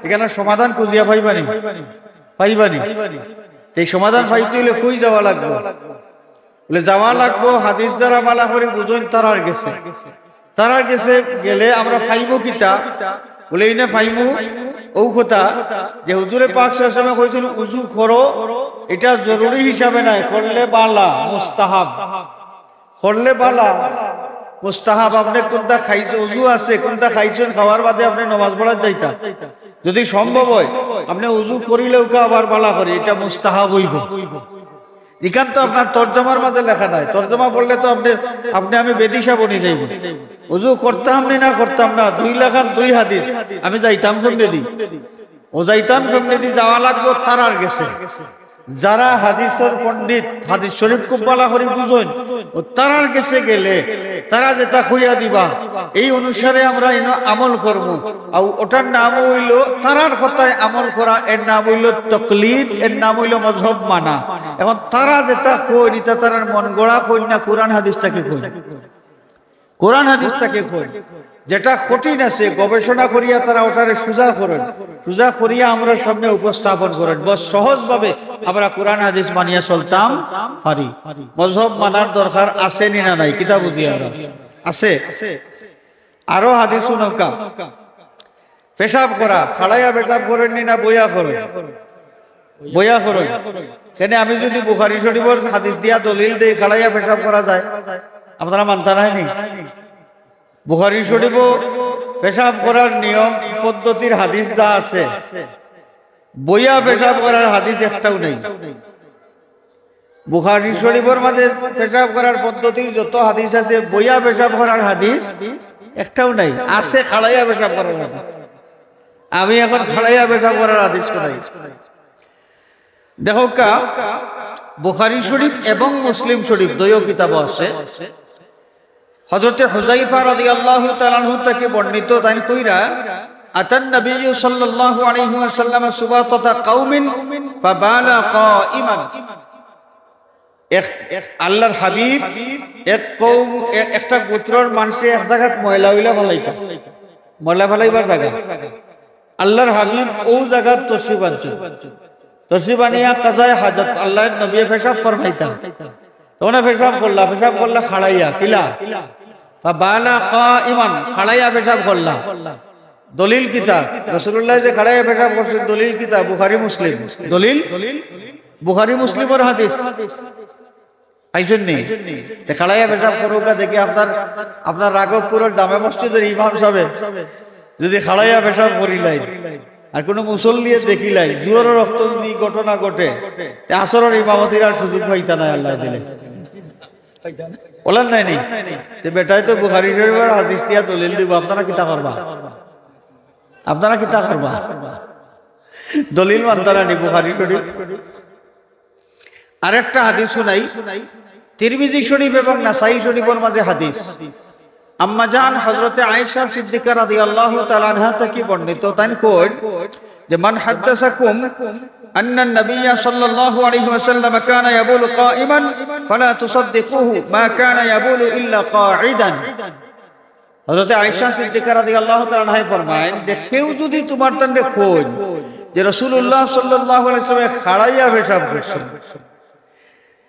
এখানে সমাধান খুঁজিয়া পাইবানি, পাইবানি। এই সমাধান পাইতে হইলে কই যাওয়া লাগবে, বলে যাওয়া লাগবো হাদিস দ্বারা মালা করে বুঝুন তারার গেছে, তারার গেছে গেলে আমরা পাইব কিতা, বলে এই না পাইমু ও কথা যে হুজুরে পাক সাল্লাল্লাহু আলাইহি ওয়াসাল্লাম কইছেন উজু করো, এটা জরুরি হিসাবে নাই, করলে বালা, মুস্তাহাব, করলে বালা মুস্তাহাব। আপনি কোনটা খাইছেন, উজু আছে কোনটা খাইছেন, খাওয়ার বাদে আপনি নামাজ পড়া যাইতা, যদি সম্ভব হয় আপনি উজু করিলেও আবার বালা করি, এটা মুস্তাহাব হইব। এখান তো আপনার তর্জমার মাঝে লেখা নাই, তর্জমা পড়লে তো আপনি আমি বেদিশা বনি যাইব। উজু করতাম না করতাম না, 2 লাখ 2 হাদিস আমি যাইতাম শুনতে দিই, ও যাইতাম ফ্যামিলি যাওয়া লাগবো তারার গেছে। যারা হাদিসের পণ্ডিত, হাদিস শরীফ খুব ভালো করে বুঝেন, ও তারার গেছে গেলে তারা যেটা খুঁয়া দিবা এই অনুসারে আমরা আমল করব। আর ওটার নাম হইল তারার কথায় আমল করা, এর নাম হইল তাকলিদ, এর নাম হইল মযহব মানা। এখন তারা যেটা কই নিতা তারার মন গড়া কই না কোরআন হাদিসটাকে কই, কোরআন হাদিসটাকে কই। যেটা কঠিন আছে গবেষণা করিয়া তারা ওটারে সোজা করেন, সোজা করিয়া আমরা সামনে উপস্থাপন করেন। বস সহজভাবে আমরা কোরআন হাদিস মানিয়া চলতাম পারি। মযহব মানার দরকার আছে নি না নাই? কিতাব বুঝি আমরা আছে। আরো হাদিস নৌকা পেশাব করা, খাড়াইয়া পেশাব করেন নি না বইয়া করেন? বইয়া করেন। কেন আমি যদি বুখারী শরীফের হাদিস দিয়া দলিল দেই খাড়াইয়া পেশাব করা যায়, আপনারা মানতা নাই? বুখারী শরীফও পেশাব করার নিয়ম পদ্ধতির হাদিস যা আছে, বইয়া পেশাব করার হাদিস একটাও নেই। বুখারী শরীফের মাঝে পেশাব করার পদ্ধতির যত হাদিস আছে, বইয়া পেশাব করার হাদিস একটাও নাই। আছে খাড়াইয়া পেশাব করার হাদিস। আমি এখন খাড়াইয়া পেশাব করার হাদিস করাই। দেখো কা বুখারী শরীফ এবং মুসলিম শরীফ দুইও কিতাব আছে। হযরতে হুযায়ফা রাদিয়াল্লাহু তাআলা আনহু থেকে বর্ণিত, তাই কইরা আতান নবী সাল্লাল্লাহু আলাইহি ওয়াসাল্লাম সুবাতাতা কওমিন ফাবালা কাইমান। আল্লাহর হাবিব এক কওম, একটা গোত্রের মানুষে এক জায়গাত ময়লা হইলা ফলাইতা, ময়লা ফলাইবার জায়গা। আল্লাহর হাবিব ও জায়গা তশরিফ আনছেন, তশরিফ আনিয়া কাজায়ে হাজত আল্লাহর নবী পেশাব ফরমাইতা। তোমরা পেশাব করলা খাড়াইয়া কিলা বালা কাইমান, খাড়াইয়া পেশাব করলা। দলিল কিতাব রাসূলুল্লাহ যে খাড়াইয়া পেশাব করছেন, দলিল কিতাব বুখারী মুসলিম। দলিল বুখারী মুসলিমের হাদিস। আইছেন নি তে খাড়াইয়া পেশাব করুকা দেখি আপনার রাঘবপুরের জামে মসজিদের ইমাম সাহেব যদি খাড়াইয়া পেশাব করিলাই আর কোন মুসল্লিয়ে দেখিলাই জোর রক্ত যদি ঘটনা ঘটে, আসরের ইমামতির আর সুযোগ পাইতা না আল্লাহ দিলে। বলেন নাই তে বেটাই তো বুখারী শরীফের হাদিস দিয়া দলিল দিব, আপনারা কিতা করবা? আপনারা কিতা করবা? দলিল মানতারা নি বুখারী শরীফ। আরেকটা হাদিস শুনাই, তিরমিজি শরীফ এবং নাসাই শরীফের মাঝে হাদিস। আম্মা জান হযরতে আয়েশা সিদ্দিকা রাদিয়াল্লাহু তাআলা আনহা থেকে বর্ণিত, তাই কই যে মান হাদাসাকুম أن النبي صلى الله عليه وسلم كان يبول قائما فلا تصدقوه ما كان يبول إلا قاعدا। হযরত আয়েশা সিদ্দিকা রাদিয়াল্লাহু তাআলা আনহা ফরমায়েন যে কেউ যদি তোমার তন্ডে খোঁজ যে রাসূলুল্লাহ সাল্লাল্লাহু আলাইহি ওয়াসাল্লাম খাড়াইয়া পেশাব করছেন,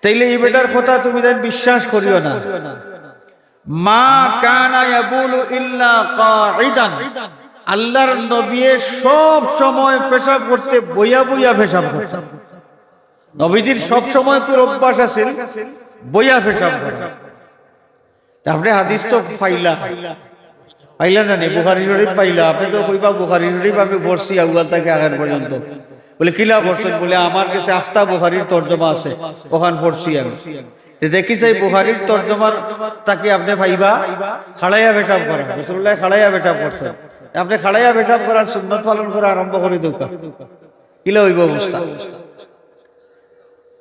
তাইলে এই বেটার কথা তুমি দেন বিশ্বাস করিও না। মা কানা ইয়াবুলু ইল্লা কাঈদান, আল্লাহর নবী সব সময় পেশাব করতে বইয়া বইয়া পেশাব করতেন। নবীজির সব সময় কি অভ্যাস আছে বইয়া পেশাব করা। আপনি হাদিস তো পাইলা না নি? বুখারী শরীফ পাইলা, আপনি তো কইবা বুখারী শরীফ আমি পড়ছি আউয়াল থেকে আখের পর্যন্ত। বলে কিলা পড়ছেন? বলে আমার কাছে আস্তা বুখারীর তরজমা আছে, ওখান পড়ছি আমি। দেখি চাই বুখারীর তরজমার তাকে আপনি পাইবা খাড়াইয়া পেশাব করা, রাসূলুল্লাহ খাড়াইয়া পেশাব করছেন। আপনি খাড়াইয়া পেশাব করার সুন্নত পালন করা আরম্ভ করে দৌকা, কিলা হইব অবস্থা?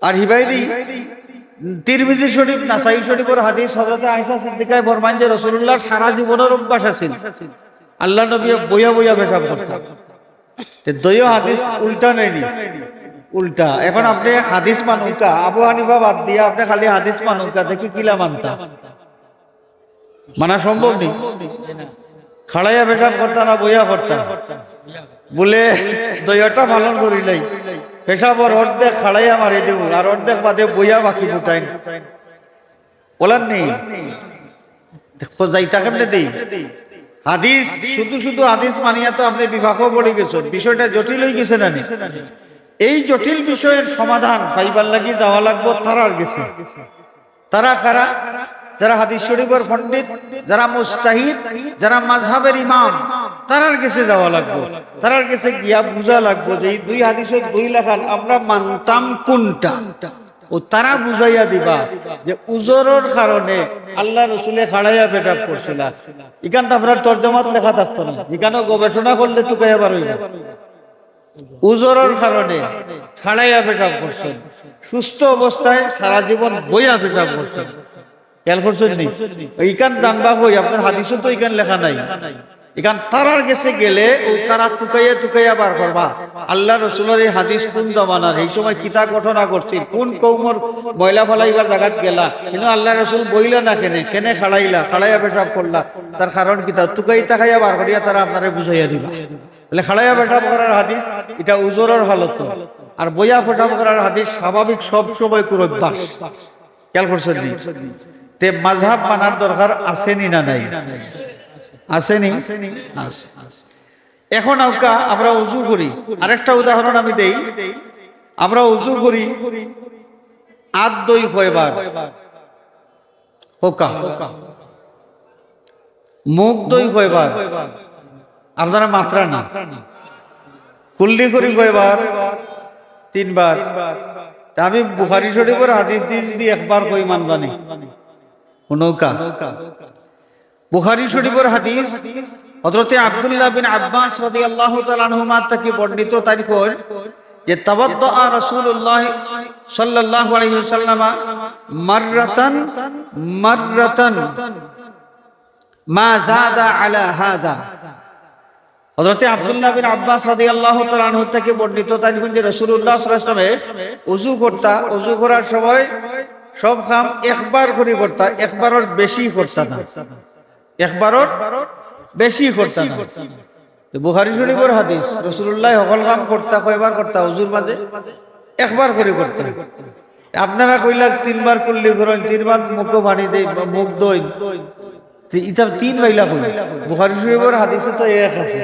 আর হিবাইদি তিরমিজি শরীফ নাসাই শরীফের হাদিস, হযরত আয়েশা সিদ্দিকা ফরমান যে রাসূলুল্লাহ সারা জীবনের অভ্যাস আছে আল্লাহ নবী বইয়া বইয়া পেশাব করতেন। তে দইও হাদিস উল্টা নেই, উল্টা। এখন আপনি হাদিস মানুকা আবু হানিফা বাদ দিয়া আপনি খালি হাদিস মানুকা দেখি কিলা মানতা? মানা সম্ভব নেই। খাড়াইয়া পেশাব করতা না বইয়া করতা? বলে দইটা পালন করিলাই পেশাবর অর্ধেক খাড়াইয়া মারি দেব আর অর্ধেক বাদে বইয়া বাকি ফুটাই বলার নেই। দেখো যাইতা কেমনে দেই হাদিস শুধু হাদিস মানিয়া তো আপনি বিভাগও পড়ে গেছেন, বিষয়টা জটিল হয়ে গেছে না? এই জটিল বিষয়ের সমাধান পাইবার লাগি যাওয়া লাগবো তারার গেছে। তারা কারা? যারা হাদিস শরীফের পণ্ডিত, যারা মুস্তাহিদ, যারা মাযহাবের ইমাম, তারার কাছে যাওয়া লাগবো। তারার কাছে গিয়া বুঝা লাগবো যে এই দুই হাদিসের দুই লেখান আমরা মানতাম কোনটা, ও তারা বুঝাইয়া দিবা যে উজরের কারণে আল্লাহ রাসূলে খাড়াইয়া পেশাব করছিল। এখানটা আপনার তরজমাত লেখা থাকতো না, এখানেও গবেষণা করলে তো কইয়া পারইবা। উজরের কারণে খাড়াইয়া পেশাব করছেন, সুস্থ অবস্থায় সারা জীবন বইয়া পেশাব করছেন, খেয়াল করছেন নি? এইখান জানবা হই আপনার হাদিসও তো এইখান লেখা নাই। এখান তারার গেছে গেলে ও তারা টুকাইয়া বার করবা আল্লাহ রসুলের এই হাদিস কোন জমানার, এই সময় কিতা ঘটনা করছিল, কোন কৌমর ময়লা ফলাইবার জায়গাত গেলা, কিন্তু আল্লাহ রসুল বইলা না কেনে খাড়াইয়া পেশাব করলা, তার কারণ কিতা টুকাইতা খাইয়া বার করিয়া তারা আপনারে বুঝাইয়া দিবা। বলে খাড়াইয়া পেশাব করার হাদিস এটা উজরের হালত, আর বইয়া পেশাব করার হাদিস স্বাভাবিক সব সময় কোন অভ্যাস। খেয়াল করছেন নি? তে মাযহাব মানার দরকার আসেনি না নাই? আসেনি? এখন আমরা উজু করি, আরেকটা উদাহরণ আমি দেই। আমরা উজু করি, আদ দই কয়বার? হোকা। মুখ দই কয়বার? আপনারা মাত্রা না। কুল্লি করি কয়বার? 3 বার। আমি বুখারী শরীফের হাদিস দিয়ে একবার কই মানবানি নৌকা। বুখারী শরীফের হাদিস হযরতে আব্দুল্লাহ বিন আব্বাস রাদিয়াল্লাহু তাআলা আনহুমা থেকে বর্ণিত, তাই কই যে তাওয়াদ্দা রাসূলুল্লাহ সাল্লাল্লাহু আলাইহি ওয়াসাল্লাম মাররাতান মা যাদা আলা হাদা। হযরতে আব্দুল্লাহ বিন আব্বাস রাদিয়াল্লাহু তাআলা আনহু থেকে বর্ণিত, তাই কই যে রাসূলুল্লাহ সাল্লাল্লাহু আলাইহি ওয়াসাল্লাম ওযু করার সময় সব কাম একবার করে করতা, একবারের বেশি করতা না, একবারের বেশি করতা না। বুখারী শরীফের হাদিস, রাসূলুল্লাহ সকল কাম করতা কয়বার করতা? ওযুর মাঝে একবার করে করতা। আপনারা কইলা 3 বার কুল্লি করেন, 3 বার মুখ পানি দেই, মুখ দই, এটা 3 বাইলা কই? বুখারী শরীফের হাদিসে তো এক আছে।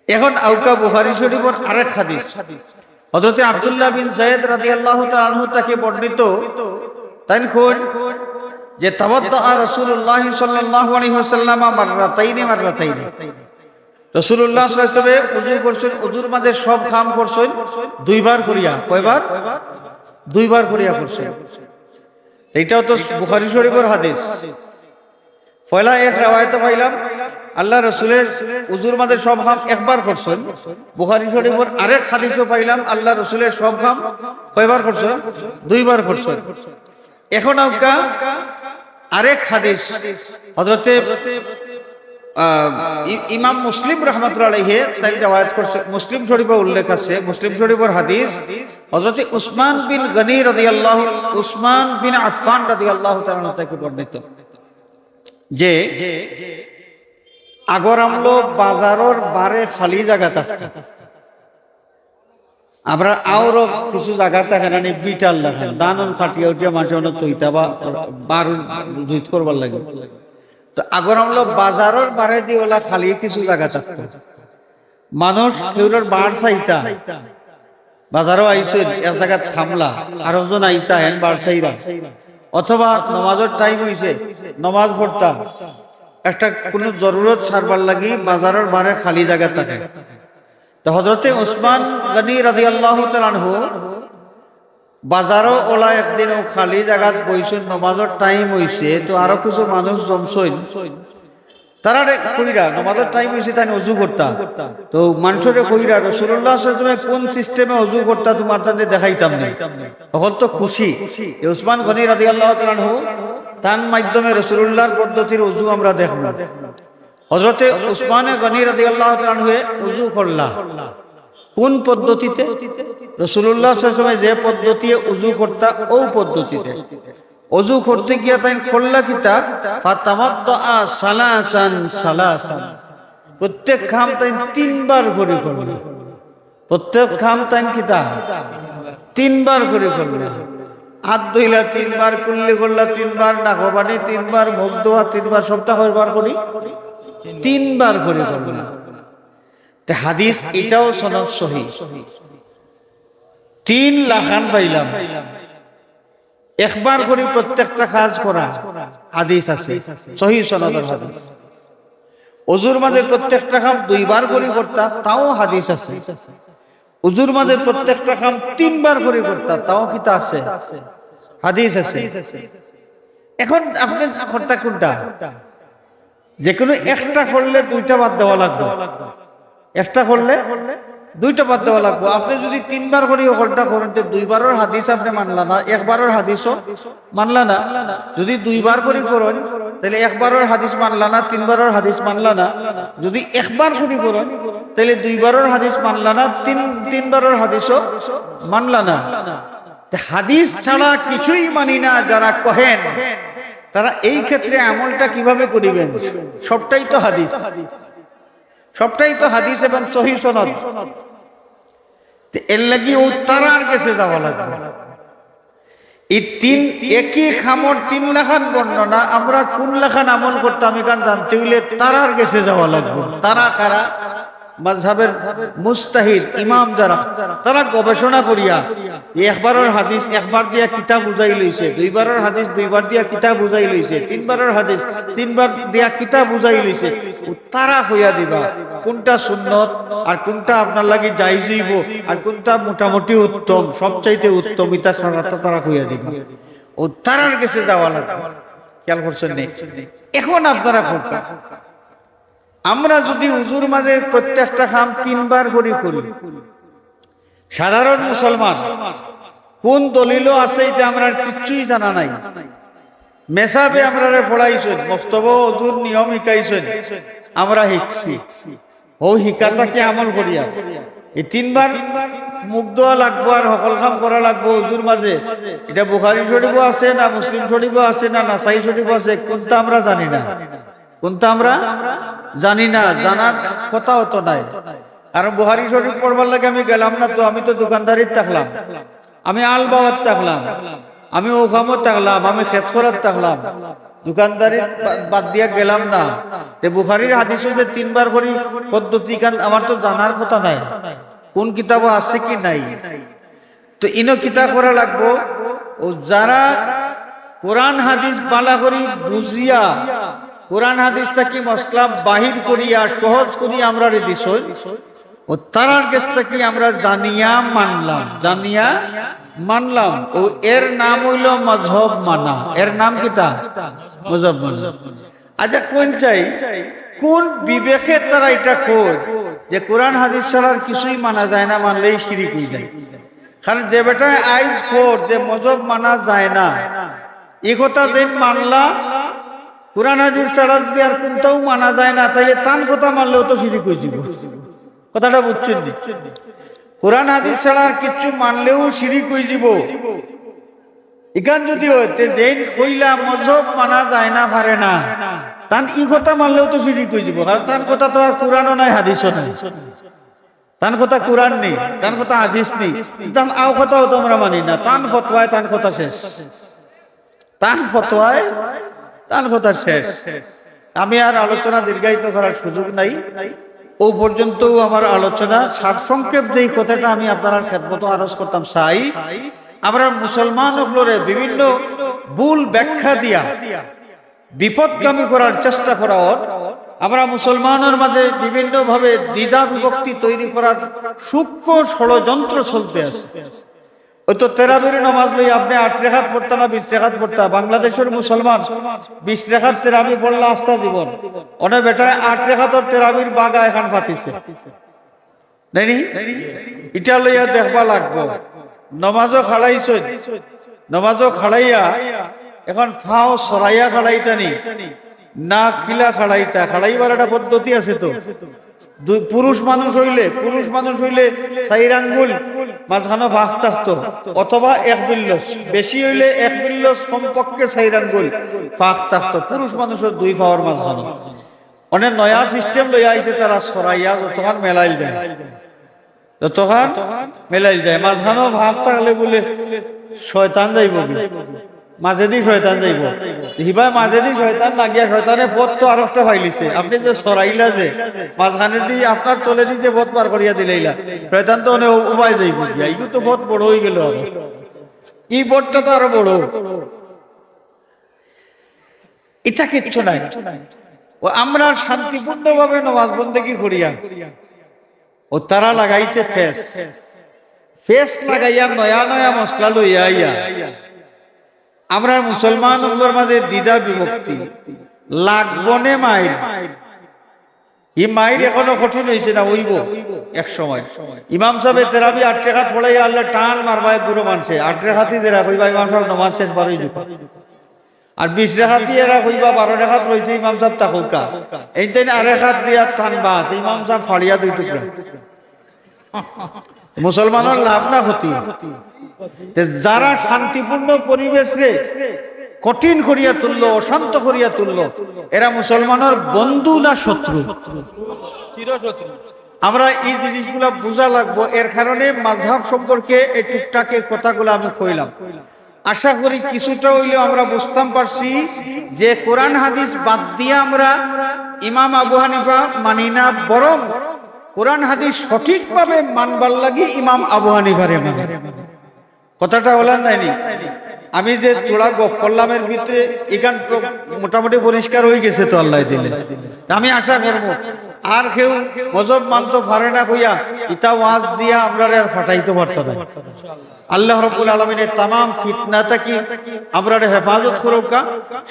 এখন আউকা বুখারী শরীফের আরেক হাদিস হযরতে আব্দুল্লাহ বিন যায়েদ রাদিয়াল্লাহু তাআলা আনহু থেকে বর্ণিত, তাই কোন যে তাওয়াদ্দা রাসূলুল্লাহ সাল্লাল্লাহু আলাইহি ওয়াসাল্লাম মাররাতাইনি। রাসূলুল্লাহ সাল্লাল্লাহু আলাইহি ওয়াসাল্লাম ওযু করছেন, ওযুর মাঝে সব কাম করছেন 2 বার করিয়া। কয়বার? 2 বার করিয়া করছেন। এইটাও তো বুখারী শরীফের হাদিস। পয়লা এক riwayat পাইলাম আল্লাহ রাসূলের ওযুর মাঝে সব কাম একবার করছেন। বুখারী শরীফের আরেক হাদিসও পাইলাম আল্লাহ রাসূলের সব কাম কয়বার করছেন? 2 বার করছেন। এখন আরেক হাদিস হযরতে ইমাম মুসলিম রাহমাতুল্লাহি আলাইহি তাই riwayat করছে, মুসলিম শরীফে উল্লেখ আছে। মুসলিম শরীফের হাদিস হযরতে উসমান বিন আফফান রাদিয়াল্লাহু তাআলা থেকে বর্ণিত যে আগর আমলো বাজারের বারে খালি জায়গা থাকতো, আমরা আরো কিছু জায়গা থাকে না, বিটাল লাগে দানন কাটিয়ে উঠিয়া মাঝে অনেক তৈতা বা বারু জুত করবার লাগে। তো আগর আমলো বাজারের বারে দিয়ে ওলা খালি কিছু জায়গা থাকতো, মানুষ কেউর বার চাইতা, বাজারও আইসেন এক জায়গা থামলা, আরেকজন আইতা হেন বার চাইরা, অথবা নমাজের টাইম হইছে নমাজ পড়তা, একটা কোন জরুরত সারবার লাগি বাজারের বারে খালি জায়গা থাকে। তো হযরতে উসমান গনি রাদিয়াল্লাহু তাআলা আনহু বাজারও ওলা একদিন খালি জায়গাত বইছেন, নমাজের টাইম হইছে, তো আরো কিছু মানুষ জমছেন, তারা কইরা নমাজের টাইম হইছে তাই ওযু করতা। তো মানুষরে কইরা রাসূলুল্লাহ সাল্লাল্লাহু আলাইহি ওয়াসাল্লাম কোন সিস্টেমে ওযু করতা তোমার তানে দেখাইতাম না। তখন তো খুশি উসমান গনি রাদিয়াল্লাহু তাআলা আনহু তার মাধ্যমে রাসূলুল্লাহর পদ্ধতির ওযু আমরা দেখব। হযরতে উসমান গনি রাদিয়াল্লাহু তাআলা আনহু ওযু করলা কোন পদ্ধতিতে? রাসূলুল্লাহ সাল্লাল্লাহু আলাইহি ওয়াসাল্লাম যে পদ্ধতিতে ওযু করতা ও পদ্ধতিতে ওযু করতে গিয়া তাই করলা কিতা ফাতামাদ্দা সালাসান, প্রত্যেক খাম তাই 3 বার করে করলা, প্রত্যেক খাম তাই কিতা 3 বার করে করলা। হাত ধুইলা 3 বার, কুল্লি করলা 3 বার, নাকবানি 3 বার, মুখ ধোয়া 3 বার, সবটা কয়বার করি? 3 বার করে করলা। তে হাদিস এটাও সনদ সহিহ, 3 লাখান পাইলাম একবার করে প্রত্যেকটা কাজ করা হাদিস আছে, সহিহ সনদের হাদিস। ওযুর মাঝে প্রত্যেকটা কাম 2 বার করে করতা, তাও হাদিস আছে। ওযুর মাঝে প্রত্যেকটা কাম 3 বার করে করতা, তাও কিতা আছে? হাদিস আছে। এখন আপনি করতা কোনটা? যে কোনো একটা করলে 2টা বাদ দেওয়া লাগবে, একটা করলে দুইটা বাদ দেওয়া লাগবো। আপনি যদি 3 বার করে ওখানটা করেন তো 2 বারের হাদিস আপনি মানলা না, 1 বারের হাদিসও মানলা না। যদি 2 বার করে করেন তাহলে 1 বারের হাদিস মানলা না, 3 বারের হাদিস মানলা না। যদি 1 বার করে করেন তাহলে 2 বারের হাদিস মানলা না, 3 বারের হাদিসও মানলা না। হাদিস ছাড়া কিছুই মানি না যারা কহেন, তারা এই ক্ষেত্রে আমলটা কিভাবে করিবেন? সবটাই তো হাদিস, সবটাই তো হাদিস এবং সহিহ সনদ। এর লাগি ও তারার কাছে যাওয়া লাগবে। এই একই খামর 3 লাখান বর্ণনা আমরা কোন লাখান আমল করতাম এখান জানতে হইলে তারার কাছে যাওয়া লাগবে। তারা কারা? মাযহাবের মুস্তাহিদ ইমাম যারা, তারা গবেষণা করিয়া 1 বারের হাদিস 1 বার দিয়া কিতাব বুঝাই লইছে, 2 বারের হাদিস 2 বার দিয়া কিতাব বুঝাই লইছে, 3 বারের হাদিস 3 বার দিয়া কিতাব বুঝাই লইছে। তারা হইয়া দিবা কোনটা সুন্নত আর কোনটা আপনার লাগি জায়েজ হইব আর কোনটা মোটামুটি উত্তম, সবচাইতে উত্তম, এটা সারাটা তারা হইয়া দিবা। ও তারার কাছে যাওয়া লাগবে। খেয়াল করছেন নি? এখন আপনারা খোকা আমরা যদি হুজুর মাঝে প্রত্যেকটা কাম 3 বার করে করি, সাধারণ মুসলমান কোন দলিল আছে এটা আমরা কিছুই জানা নাই। মেসাবে আমরা পড়াইছেন, মস্তব হুজুর নিয়ম শিখাইছেন, আমরা শিখছি। ও শিকাটাকে আমল করিয়া এই 3 বার মুখ ধোয়া লাগবো আর সকল কাম করা লাগবো হুজুর মাঝে। এটা বুখারী শরীফও আছে না, মুসলিম শরীফও আছে না, নাসাই শরীফও আছে, কোনটা আমরা জানি না, কোনটা আমরা জানি না, জানার কথাও তো নাই। কারণ বুখারী শরীফ পড়বার লাগে আমি গেলাম না তো, আমি তো দোকানদারির থাকলাম, আমি আল বাবার থাকলাম, আমি ওখামত থাকলাম, আমি খেতখরাত থাকলাম, দোকানদারি বাদ দিয়া গেলাম না। তে বুখারীর হাদিস যে 3 বার করে পদ্ধতি কান আমার তো জানার কথা নাই, কোন কিতাব আছে কি নাই। তো ইনো কিতাব করা লাগবো। ও যারা কোরআন হাদিস বালা করি বুঝিয়া কোরআন হাদিসটা কি মসলা বাহির করিয়া সহজ করি আমরা দিছ, ও তারার কাছটা কি আমরা জানিয়া মানলাম, জানিয়া মানলাম। ও এর নাম হইল মাযহাব মানা। এর নাম কিতা? মাযহাব মানা। আচ্ছা কোন চাই, কোন বিবেকে তারা এটা কই যে কোরআন হাদিস ছাড়া কিছুই মানা যায় না, মানলেই শিরিক হয়ে যায়? কারণ যে বেটা আইজ খোর যে মাযহাব মানা যায় না, এই কথা যে মানলা কোরআন হাদিস ছাড়া যে আর কোনটাও মানা যায় না, তাইলে তান কথা মানলেও তো শিরিক হয়ে যাব। কথাটা বুঝছেন? কোরআন হাদিস ছাড়া আর কিছু মানলেও শিরিক হয়ে যাব। এখান যদি হইতে যেন কইলা মাযহাব মানা যায় না পারে না, তান ই কথা মানলেও তো শিরিক হয়ে যাব। কারণ তার কথা তো আর কোরআনও নাই হাদিসও নাই, তান কথা কোরআন নেই, তান কথা হাদিস নেই, তান আও কথাও তো আমরা মানি না। তান ফতোয়ায় তান কথা শেষ, তান ফতোয়ায় তান কথা শেষ। আমি আর আলোচনা দীর্ঘায়িত করার সুযোগ নাই, ও পর্যন্ত আমার আলোচনা সারসংক্ষেপ যেই কথাটা আমি আপনার খেদমত আরজ করতাম চাই, আমরা মুসলমান হলরে বিভিন্ন ভুল ব্যাখ্যা দিয়া বিপদগামী করার চেষ্টা করা, আমরা মুসলমানের মাঝে বিভিন্ন ভাবে দ্বিধা বিভক্তি তৈরি করার সূক্ষ্ম ষড়যন্ত্র চলতে আছে। ওই তো তেরাবির নামাজ লই আপনি 8 রাকাত পড়তা না 20 রাকাত পড়তা? বাংলাদেশের মুসলমান 20 রাকাত তেরাবি পড়লা আস্থা জীবন, অনেক বেটায় 8 রাকাতের তেরাবির বাগা এখন পাতিছে নাইনি। এটা লইয়া দেখবা লাগবো। নমাজও খাড়াইছ, নমাজও খাড়াইয়া এখন ফাও সরাইয়া খাড়াইতানি না কিলা খাড়াইতা, খাড়াইবার একটা পদ্ধতি আছে তো। পুরুষ মানুষ হইলে 4 আঙ্গুল মাঝখানে ফাঁক থাকতো, অথবা 1 বিল্লস, বেশি হইলে 1 বিল্লস, কমপক্ষে 4 আঙ্গুল ফাঁক থাকতো পুরুষ মানুষের 2 পাওয়ার মাঝখানে। অনেক নয়া সিস্টেম লইয়া আইছে, তারা সরাইয়া তখন মেলাইল দেয়, তখন মেলাইল দেয়। মাঝখানেও ফাঁক থাকলে বলে শয়তান যাইব, মাঝেদি শয়তান যাইব, হিবা মাঝেদি শয়তান লাগিয়া শয়তানে পথ তো আরেকটা ফাইলিছে। আপনি যে সরাইলা যে মাঝখানে দিয়ে আপনার তলে দিয়ে যে পথ পার করিয়া দিলাইলা, শয়তান তো অনেক উপায় যাইব গিয়া, ইগু তো পথ বড় হয়ে গেল, এই পথটা তো আরো বড়। এটা কিচ্ছু নাই। ও আমরা শান্তিপূর্ণ ভাবে নামাজ বন্দেগী করিয়া, ও তারা লাগাইছে ফেস, ফেস লাগাইয়া নয়া নয়া মশলা লইয়া আইয়া আমরা মুসলমান মাঝে দ্বিধা বিভক্তি, লাগবনে মাইল ই মায়ের এখনো কঠিন হয়েছে না, ওইব এক সময়। ইমাম সাহেব তেরাবি 8 টাকা পড়াই আল্লাহ টান মারবাই পুরো মানছে 8 টাকাতি দেরা কইবা ইমাম সাহেব নমাজ শেষ বারোই ঢুকা, আর 20 টাকাতি এরা কইবা 12 টাকাত রয়েছে ইমাম সাহেব তাকুকা, এইটাই আরেক হাত দিয়া টানবা ইমাম সাহেব ফাড়িয়া 2 টুকরা। মুসলমানের লাভ না ক্ষতি? যারা শান্তিপূর্ণ পরিবেশে কঠিন করিয়া তুললো, অশান্ত করিয়া তুললো, এরা মুসলমানের বন্ধু না শত্রু? আমরা এই জিনিসগুলা বোঝা লাগবো। এর কারণে মাযহাব সম্পর্কে এই টুকটাকে কথাগুলো আমি কইলাম। আশা করি কিছুটা হইলেও আমরা বুঝতাম পারছি যে কোরআন হাদিস বাদ দিয়ে আমরা ইমাম আবু হানিফা মানি না, বরং কোরআন হাদিস সঠিকভাবে মানবার লাগি ইমাম আবু হানিফারে মানে। কথাটা হলার নাইনি? আমি যে তোলা গফ করলামের ভিতরে এখান মোটামুটি পরিষ্কার হয়ে গেছে তো আল্লাহ দিলে। আমি আশা করব আর কেউ মজব মানতে পারে না কইয়া ইতা ওয়াজ দিয়া আমরা আর ফাটাইতে পারতো না। আল্লাহ রাব্বুল আলামিনের तमाम ফিতনা থেকে আমরা হেফাজত করুকা,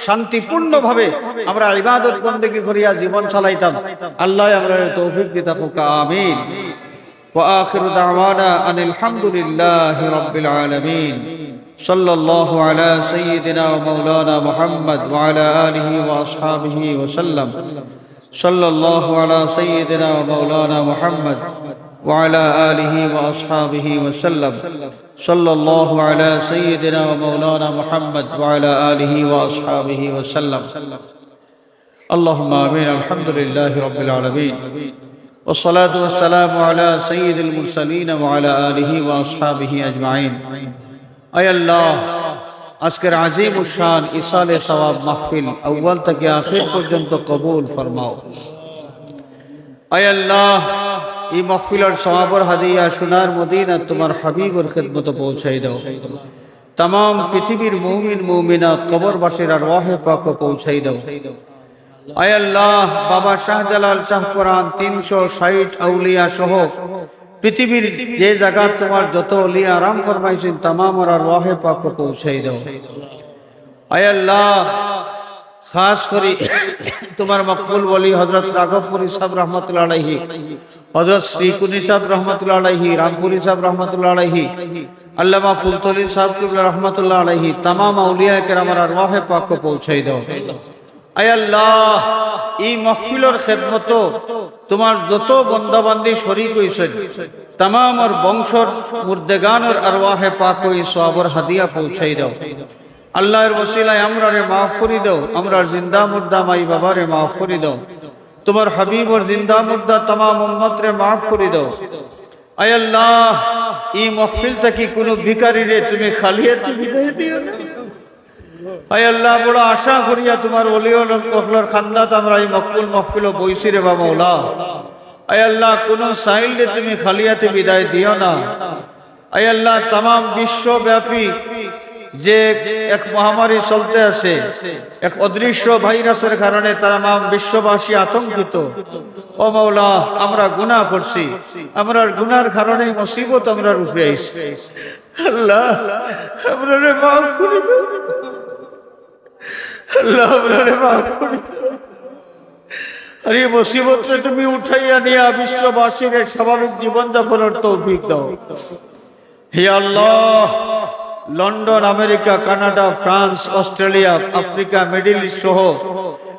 শান্তিপূর্ণ ভাবে আমরা ইবাদত বندگی করিয়া জীবন চালাইতাম। আল্লাহ আমাদের তৌফিক দিতা ফুকা, আমিন। ওয়া আখিরু দাওয়ানা আনিল হামদুলিল্লাহি রাব্বিল আলামিন। সাল্লাল্লাহু আলা সাইয়্যিদিনা ওয়া মাওলানা মুহাম্মদ ওয়া আলা আলিহি ওয়া আসহাবিহি ওয়া সাল্লাম। সাল্লাল্লাহু আলা সাইয়্যিদিনা ওয়া মাওলানা মুহাম্মদ ওয়া আলা আলিহি ওয়া আসহাবিহি ওয়া সাল্লাম। সাল্লাল্লাহু আলা সাইয়্যিদিনা ওয়া মাওলানা মুহাম্মদ ওয়া আলা আলিহি ওয়া আসহাবিহি ওয়া সাল্লাম। আল্লাহুম্মা আমিন। আলহামদুলিল্লাহি রাব্বিল আলামিন। والصلاة والسلام على سيد المرسلين وعلى آله وأصحابه أجمعين। أي الله আজকের আজিম উশান ইসালে সওয়াব মাহফিল আউয়াল থেকে আখির পর্যন্ত কবুল ফরমাও। আয় আল্লাহ, এই মাহফিলের সওয়াবের হাদিয়া সোনার মদিনা তোমার হাবিবের খিদমত পৌঁছাই দাও। तमाम পৃথিবীর মুমিন মুমিনাত কবরবাসীর আরওয়াহে পাক পৌঁছাই দাও। আয় আল্লাহ, বাবা শাহজালাল শাহপরান 360 আউলিয়া সহ পৃথিবীর যে জায়গা তোমার যত ওলিয়া আরাম ফরমাইছেন तमाम আর আরওয়াহে পাক পৌঁছাই দাও। আয় আল্লাহ, খাস করে তোমার মকবুল ওলি হযরত রাঘবপুরী সাহেব রহমাতুল্লাহ আলাইহি, হযরত শ্রীকুনি সাহেব রহমাতুল্লাহ আলাইহি, রামপুরী সাহেব রহমাতুল্লাহ আলাইহি, আল্লামা ফুলতলি সাহেব কিবলা রহমাতুল্লাহ আলাইহি, तमाम আউলিয়া কেরামের আরওয়াহে পাক পৌঁছাই দাও। আয় আল্লাহ, এই মাহফিলের খিদমত তোমার যত বান্দা বান্দি শরীক হইছেন तमाम আর বংশর মুর্দেগানের আরওয়াহে পাক ওই সওয়াবের হাদিয়া পৌঁছাই দাও। আল্লাহর ওসিলায় আমরারে মাফ করে দাও, আমরার জিন্দা মুর্দা মাই বাবারে মাফ করে দাও। তোমার হাবিবর জিন্দা মুর্দা तमाम উম্মতরে মাফ করে দাও। আয় আল্লাহ, এই মাহফিল থেকে কোনো ভিখারিরে তুমি খালি হাতে বিদায় দিও না। আয় আল্লাহ, বড় আশা করিয়া তোমার ওলিও লোকর খান্দাত আমরা এই মকবুল মাহফিল বইছি রে বা মাওলা। আয় আল্লাহ, কোন সাইলরে তুমি খালি হাতে বিদায় দিও না। আয় আল্লাহ, तमाम বিশ্বব্যাপী যে এক মহামারী চলতে আছে, এক অদৃশ্য ভাইরাসের কারণে तमाम বিশ্ববাসী আতঙ্কিত। ও মাওলা, আমরা গুনাহ করছি, আমরার গুনার কারণে মুসিবত আমরার উপরে আইছে। আল্লাহ, আমরারে মাফ করে দাও। আল্লাহ, আমরারে মাফ করে দাও। আর এই মুসিবতকে তুমি উঠাইয়া নিয়ে বিশ্ববাসীর স্বাভাবিক জীবনযাপনের তৌফিক দাও। হে Allah, London, America, Canada, France, Australia, Africa, Middle East সহ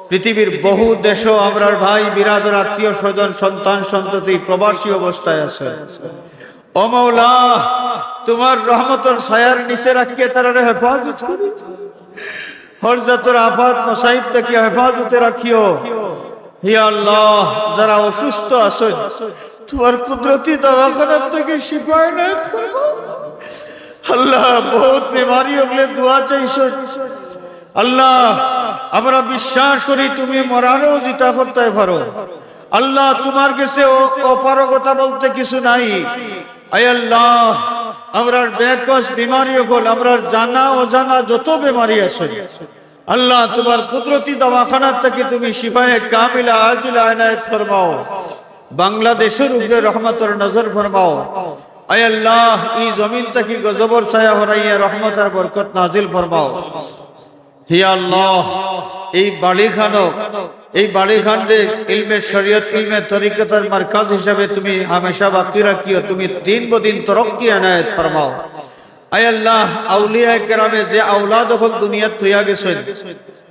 পৃথিবীর বহু দেশও আমরার ভাই বিরাদর আত্মীয় স্বজন সন্তান সন্ততি প্রবাসী অবস্থায় আছে। ও মাওলা, তোমার রহমতের ছায়ার নিচে রাখিয়ে তারা হেফাজত করি। হর জাতের আফাত মুসাইব থেকে হেফাজতে রাখিও। হে আল্লাহ, যারা অসুস্থ আছেন তোমার কুদরতি দওয়াখানার থেকে শিফা এনায়েত করো। আল্লাহ, বহুত বিমারি হলে দোয়া চাইছো। আল্লাহ, আমরা বিশ্বাস করি তুমি মরারও জিতা করতে পারো। আল্লাহ, তোমার কাছে অপারগতা বলতে কিছু নাই। আয় আল্লাহ, আমরার বেকস বিমারি হল, আমরার জানা অজানা যত বিমারি আছে আল্লাহ তোমার কুদরতি দওয়াখানার থেকে তুমি শিফায়ে কামিলা আজিলা এনায়েত ফরমাও। বাংলাদেশের উপরে রহমতের নজর ফরমাও। আয় আল্লাহ, এই জমিন থেকে গজবর ছায়া হরাইয়া রহমত আর বরকত নাজিল ফরমাও। হি আল্লাহ, এই বাড়িখানে ইলমে শরীয়ত ইলমে তরিকতের মারকাজ হিসাবে তুমি হামেশা বাকি রাখিও। তুমি দিন বদিন তরক্কি এনায়েত ফরমাও। আয় আল্লাহ, আউলিয়া কেরামে যে আওলাদ এখন দুনিয়াত থইয়া গেছেন,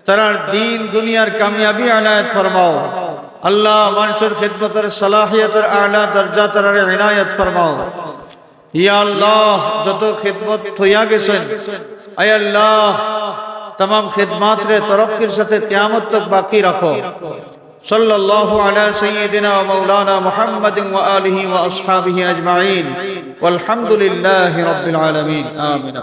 তারার দিন দুনিয়ার কামিয়াবি এনায়েত ফরমাও। আল্লাহ, মানুষের খিদমতের সালাহিয়তের আলা দরজা তারার ইনায়েত ফরমাও। ইয়া আল্লাহ, যত খিদমত থইয়া গেছেন, আয় আল্লাহ, तमाम खिदमत रे तरक्कीर साथे क़यामत तक बाकी रखो। सल्लल्लाहु अला सय्यिदिना व मौलाना मुहम्मदिन व आलिहि व अस्हाबिहि अजमाइन वल्हम्दुलिल्लाहि रब्बिल आलमीन। आमीन।